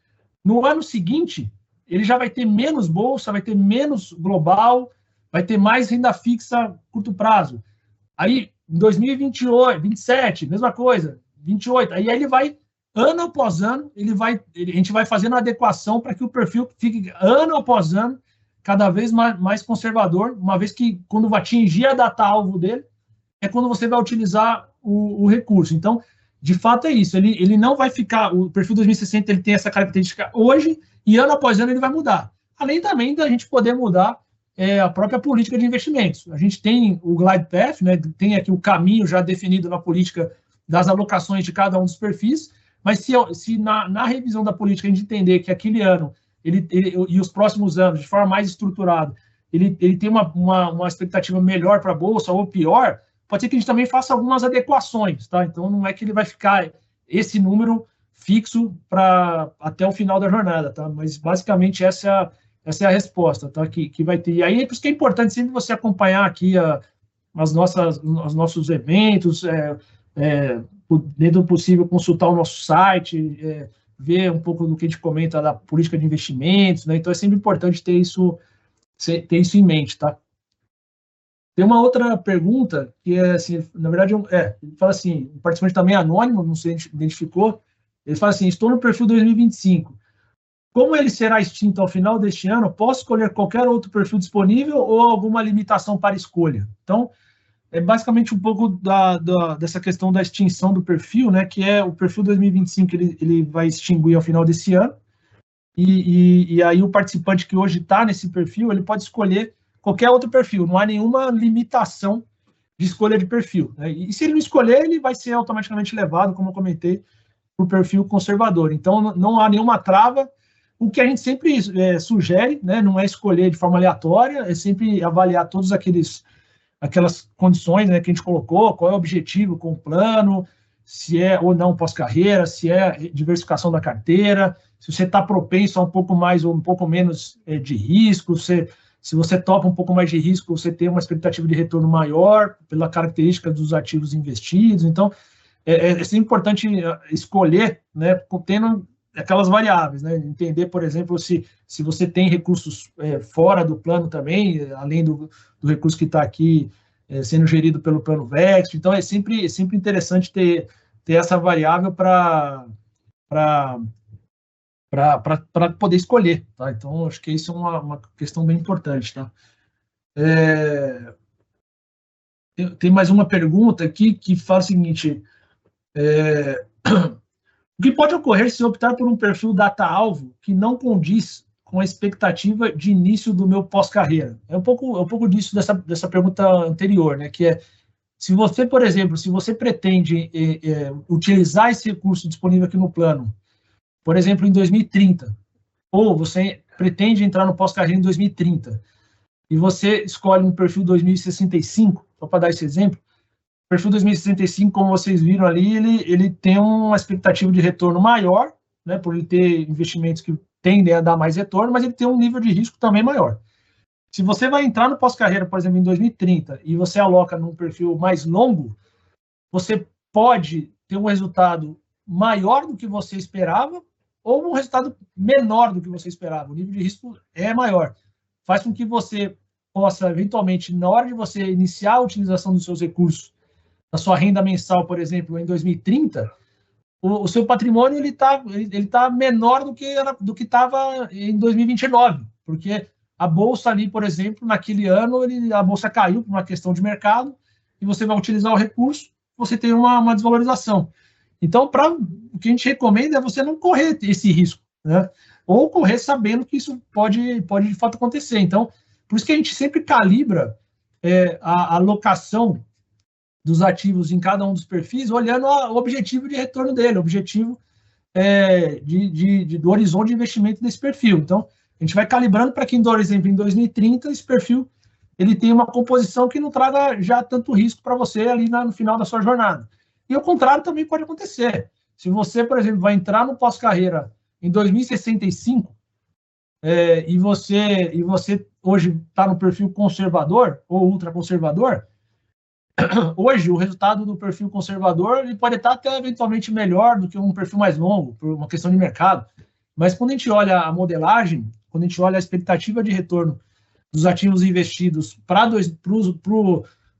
No ano seguinte, ele já vai ter menos bolsa, vai ter menos global, vai ter mais renda fixa curto prazo. Aí, em 2028, 27, mesma coisa, 28, aí ele vai, ano após ano, a gente vai fazendo a adequação para que o perfil fique, ano após ano, cada vez mais conservador, uma vez que, quando vai atingir a data-alvo dele, é quando você vai utilizar o recurso. Então, de fato, é isso. Ele não vai ficar... O perfil 2060 ele tem essa característica hoje, e ano após ano ele vai mudar. Além também da gente poder mudar a própria política de investimentos. A gente tem o glide path, né, tem aqui o caminho já definido na política das alocações de cada um dos perfis, mas se na revisão da política a gente entender que aquele ano e os próximos anos, de forma mais estruturada, ele tem uma expectativa melhor para a Bolsa ou pior, pode ser que a gente também faça algumas adequações, tá? Então, não é que ele vai ficar esse número fixo até o final da jornada, tá? Mas, basicamente, essa é a resposta, tá? Que vai ter. E aí, é por isso que é importante sempre você acompanhar aqui os nossos eventos, dentro do possível, consultar o nosso site, ver um pouco do que a gente comenta da política de investimentos, né? Então, é sempre importante ter isso em mente, tá? Tem uma outra pergunta, que é assim, na verdade, ele fala assim, um participante também anônimo, não se identificou, ele fala assim, estou no perfil 2025, como ele será extinto ao final deste ano, posso escolher qualquer outro perfil disponível ou alguma limitação para escolha? Então, é basicamente um pouco dessa questão da extinção do perfil, né, que é o perfil 2025, ele vai extinguir ao final desse ano, e aí o participante que hoje está nesse perfil, ele pode escolher qualquer outro perfil, não há nenhuma limitação de escolha de perfil, né? E se ele não escolher, ele vai ser automaticamente levado, como eu comentei, para o perfil conservador. Então, não há nenhuma trava. O que a gente sempre sugere, né, não é escolher de forma aleatória, é sempre avaliar todas aquelas condições, né, que a gente colocou, qual é o objetivo com o plano, se é ou não pós-carreira, se é diversificação da carteira, se você está propenso a um pouco mais ou um pouco menos de risco, se você topa um pouco mais de risco, você tem uma expectativa de retorno maior pela característica dos ativos investidos. Então, é sempre importante escolher, né, tendo aquelas variáveis, né, entender, por exemplo, se você tem recursos fora do plano também, além do recurso que está aqui sendo gerido pelo plano VEX. Então, é sempre interessante ter essa variável para poder escolher, tá? Então, acho que isso é uma questão bem importante, tá? Tem mais uma pergunta aqui que fala o seguinte, o que pode ocorrer se optar por um perfil data-alvo que não condiz com a expectativa de início do meu pós-carreira? É um pouco disso dessa pergunta anterior, né? Que é, se você, por exemplo, se você pretende utilizar esse recurso disponível aqui no plano, por exemplo, em 2030, ou você pretende entrar no pós-carreira em 2030, e você escolhe um perfil 2065, só para dar esse exemplo, o perfil 2065, como vocês viram ali, ele tem uma expectativa de retorno maior, né, por ele ter investimentos que tendem a dar mais retorno, mas ele tem um nível de risco também maior. Se você vai entrar no pós-carreira, por exemplo, em 2030, e você aloca num perfil mais longo, você pode ter um resultado maior do que você esperava, ou um resultado menor do que você esperava. O nível de risco é maior. Faz com que você possa, eventualmente, na hora de você iniciar a utilização dos seus recursos, da sua renda mensal, por exemplo, em 2030, o seu patrimônio ele tá menor do que estava em 2029, porque a bolsa ali, por exemplo, naquele ano, a bolsa caiu por uma questão de mercado, e você vai utilizar o recurso, você tem uma desvalorização. Então, o que a gente recomenda é você não correr esse risco, né? Ou correr sabendo que isso pode de fato acontecer. Então, por isso que a gente sempre calibra a alocação dos ativos em cada um dos perfis, olhando o objetivo de retorno dele, o objetivo do horizonte de investimento desse perfil. Então, a gente vai calibrando para que, por exemplo, em 2030, esse perfil ele tem uma composição que não traga já tanto risco para você ali no final da sua jornada. E o contrário também pode acontecer. Se você, por exemplo, vai entrar no pós-carreira em 2065 e você hoje está no perfil conservador ou ultraconservador, hoje o resultado do perfil conservador ele pode estar até eventualmente melhor do que um perfil mais longo, por uma questão de mercado. Mas quando a gente olha a modelagem, quando a gente olha a expectativa de retorno dos ativos investidos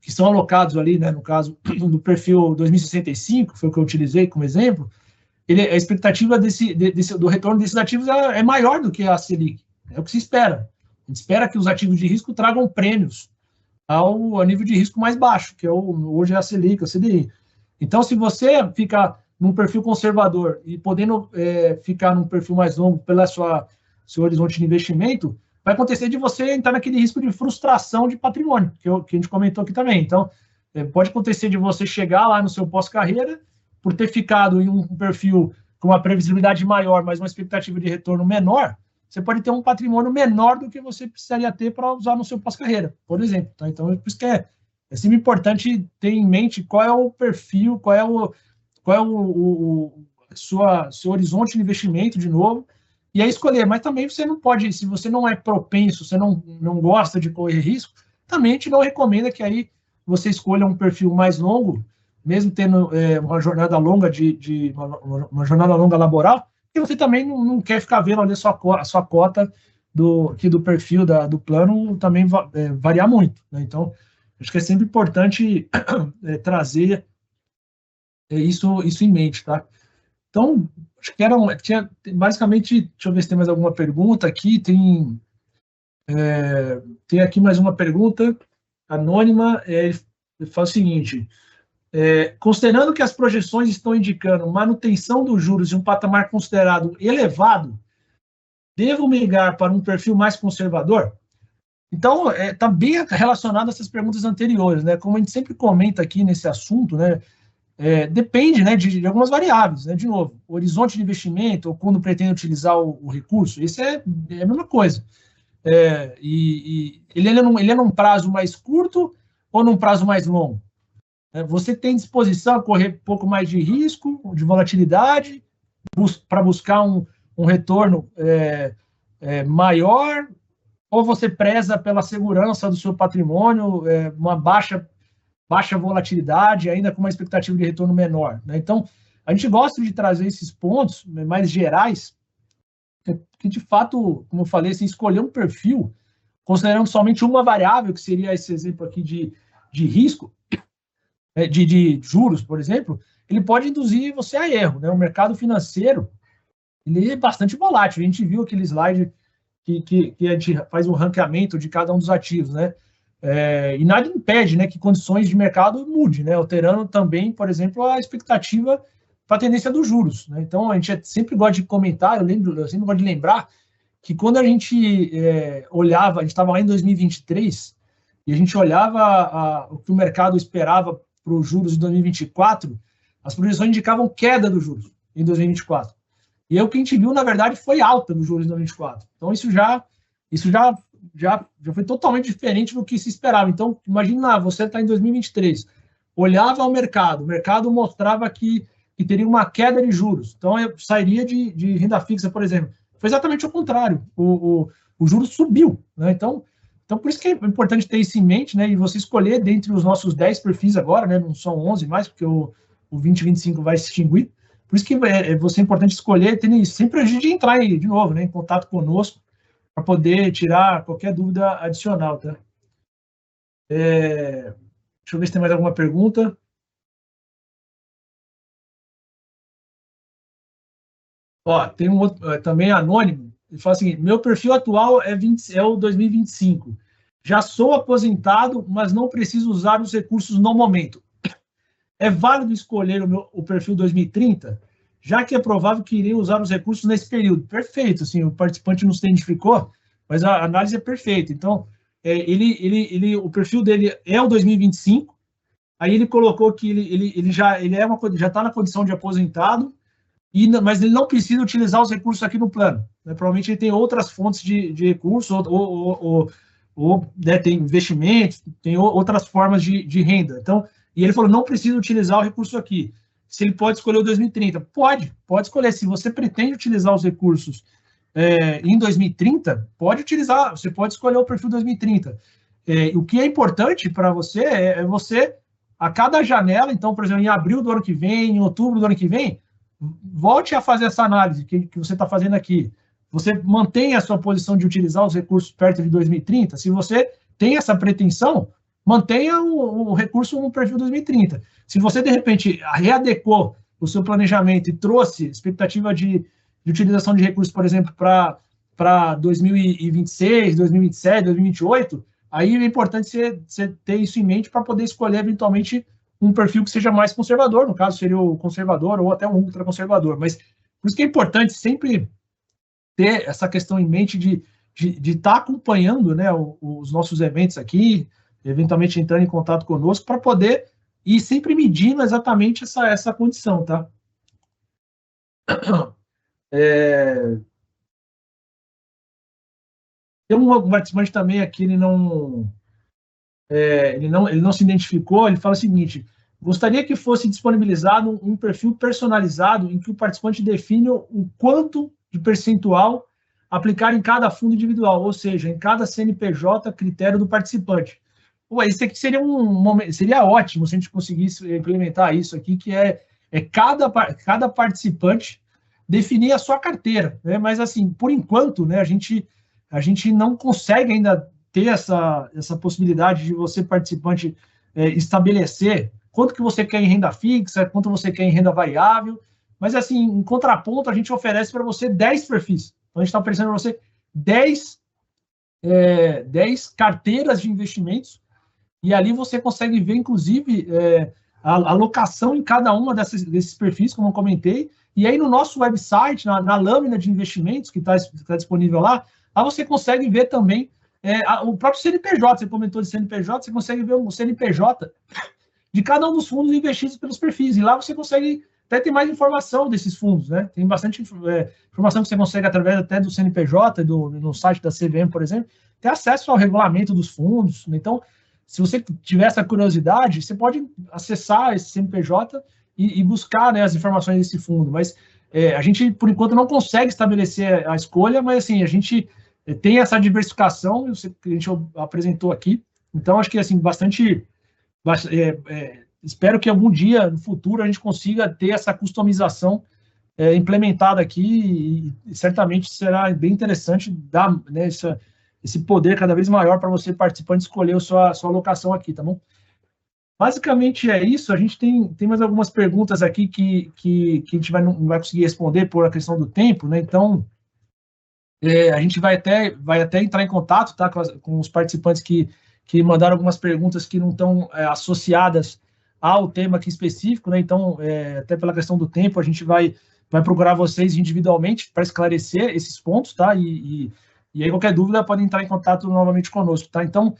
que são alocados ali, né, no caso do perfil 2065, foi o que eu utilizei como exemplo, a expectativa do retorno desses ativos é maior do que a Selic. É o que se espera. A gente espera que os ativos de risco tragam prêmios ao nível de risco mais baixo, que é hoje é a Selic, o CDI. Então, se você fica num perfil conservador e podendo ficar num perfil mais longo pelo seu horizonte de investimento, vai acontecer de você entrar naquele risco de frustração de patrimônio, que a gente comentou aqui também. Então, pode acontecer de você chegar lá no seu pós-carreira, por ter ficado em um perfil com uma previsibilidade maior, mas uma expectativa de retorno menor, você pode ter um patrimônio menor do que você precisaria ter para usar no seu pós-carreira, por exemplo. Tá? Então, por isso que é sempre importante ter em mente qual é o perfil, qual é o seu horizonte de investimento, de novo, e aí escolher. Mas também você não pode, se você não é propenso, você não gosta de correr risco, também a gente não recomenda que aí você escolha um perfil mais longo, mesmo tendo uma jornada longa uma jornada longa laboral, e você também não quer ficar vendo ali a sua cota do perfil do plano também variar muito. Né? Então, acho que é sempre importante trazer isso em mente, tá? Então, acho que tinha basicamente, deixa eu ver se tem mais alguma pergunta aqui, tem aqui mais uma pergunta anônima, ele fala o seguinte: considerando que as projeções estão indicando manutenção dos juros em um patamar considerado elevado, devo migrar para um perfil mais conservador? Então, está bem relacionado a essas perguntas anteriores, né? Como a gente sempre comenta aqui nesse assunto, né? Depende, né, de algumas variáveis, né? De novo, o horizonte de investimento, ou quando pretende utilizar o recurso, isso é a mesma coisa. E ele é num prazo mais curto ou num prazo mais longo? Você tem disposição a correr um pouco mais de risco, de volatilidade, para buscar um retorno maior, ou você preza pela segurança do seu patrimônio, uma baixa volatilidade, ainda com uma expectativa de retorno menor? Né? Então, a gente gosta de trazer esses pontos mais gerais, que de fato, como eu falei, assim, escolher um perfil, considerando somente uma variável, que seria esse exemplo aqui de risco, de juros, por exemplo, ele pode induzir você a erro. Né? O mercado financeiro ele é bastante volátil. A gente viu aquele slide que a gente faz um ranqueamento de cada um dos ativos, né? E nada impede, né, que condições de mercado mude, né? Alterando também, por exemplo, a expectativa para a tendência dos juros. Né? Então, a gente sempre gosta de comentar, eu sempre gosto de lembrar que quando a gente olhava, a gente estava lá em 2023, e a gente olhava o que o mercado esperava para os juros de 2024, as projeções indicavam queda dos juros em 2024. E aí o que a gente viu, na verdade, foi alta dos juros em 2024. Então, isso já foi totalmente diferente do que se esperava. Então, imagina, você está em 2023, olhava o mercado mostrava que teria uma queda de juros. Então, eu sairia de renda fixa, por exemplo. Foi exatamente o contrário. O juro subiu. Né? Então, por isso que é importante ter isso em mente, né? E você escolher dentre os nossos 10 perfis agora, né? Não são 11 mais, porque o 2025 vai se extinguir. Por isso que você é importante escolher, sempre antes de entrar aí, de novo, né? Em contato conosco, para poder tirar qualquer dúvida adicional, tá? Deixa eu ver se tem mais alguma pergunta. Ó, tem um outro, também anônimo, ele fala assim: meu perfil atual é o 2025. Já sou aposentado, mas não preciso usar os recursos no momento. É válido escolher o perfil 2030, já que é provável que irei usar os recursos nesse período? Perfeito, assim, o participante não se identificou, mas a análise é perfeita. Então, o perfil dele é o 2025, aí ele colocou que ele já está na condição de aposentado, mas ele não precisa utilizar os recursos aqui no plano. Né? Provavelmente ele tem outras fontes de recursos, ou né, tem investimentos, tem outras formas de renda. Então, e ele falou, não precisa utilizar o recurso aqui. Se ele pode escolher o 2030? Pode escolher. Se você pretende utilizar os recursos em 2030, pode utilizar, você pode escolher o perfil 2030. O que é importante para você é você a cada janela, então, por exemplo, em abril do ano que vem, em outubro do ano que vem, volte a fazer essa análise que você está fazendo aqui. Você mantém a sua posição de utilizar os recursos perto de 2030. Se você tem essa pretensão, mantenha o recurso no perfil 2030. Se você, de repente, readequou o seu planejamento e trouxe expectativa de utilização de recursos, por exemplo, para 2026, 2027, 2028, aí é importante você ter isso em mente para poder escolher, eventualmente, um perfil que seja mais conservador, no caso seria o conservador ou até um ultraconservador. Mas por isso que é importante sempre ter essa questão em mente de estar acompanhando, né, os nossos eventos aqui, eventualmente entrando em contato conosco, para poder ir sempre medindo exatamente essa condição, tá? Tem um participante também aqui, ele não se identificou, ele fala o seguinte: gostaria que fosse disponibilizado um perfil personalizado em que o participante define o quanto de percentual aplicar em cada fundo individual, ou seja, em cada CNPJ critério do participante. Isso aqui seria ótimo se a gente conseguisse implementar isso aqui, que é cada participante definir a sua carteira, né? Mas, assim, por enquanto, né, a gente não consegue ainda ter essa possibilidade de você, participante, estabelecer quanto que você quer em renda fixa, quanto você quer em renda variável, mas, assim, em contraponto, a gente oferece para você 10 perfis. Então, a gente está oferecendo para você 10 carteiras de investimentos, e ali você consegue ver, inclusive, a alocação em cada uma desses perfis, como eu comentei, e aí no nosso website, na lâmina de investimentos que está disponível lá você consegue ver também o próprio CNPJ. Você comentou de CNPJ, você consegue ver o CNPJ de cada um dos fundos investidos pelos perfis, e lá você consegue até ter mais informação desses fundos, né? Tem bastante informação que você consegue, através até do CNPJ, no site da CVM, por exemplo, ter acesso ao regulamento dos fundos. Então, se você tiver essa curiosidade, você pode acessar esse CNPJ e buscar, né, as informações desse fundo. Mas a gente, por enquanto, não consegue estabelecer a escolha, mas, assim, a gente tem essa diversificação que a gente apresentou aqui. Então, acho que, assim, espero que algum dia, no futuro, a gente consiga ter essa customização implementada aqui, e certamente será bem interessante dar, né, esse poder cada vez maior para você, participante, escolher a sua alocação aqui, tá bom? Basicamente é isso. A gente tem mais algumas perguntas aqui que a gente não vai conseguir responder por a questão do tempo, né? Então, a gente vai até entrar em contato, tá, com os participantes que mandaram algumas perguntas que não estão associadas ao tema aqui específico, né? Então, até pela questão do tempo, a gente vai procurar vocês individualmente para esclarecer esses pontos, tá? E aí, qualquer dúvida, podem entrar em contato novamente conosco, tá? Então,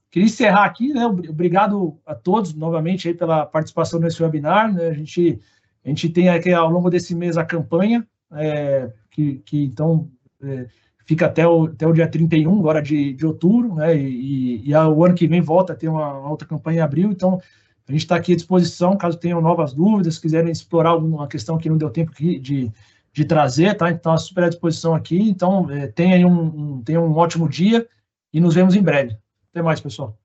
queria encerrar aqui, né? Obrigado a todos, novamente, aí, pela participação nesse webinar, né? A gente tem aqui, ao longo desse mês, a campanha, que então, fica até o dia 31, agora de outubro, né? E o ano que vem volta a ter uma outra campanha em abril. Então, a gente está aqui à disposição, caso tenham novas dúvidas, quiserem explorar alguma questão que não deu tempo de trazer, tá? Então, super à disposição aqui. Então, tenha um ótimo dia e nos vemos em breve. Até mais, pessoal.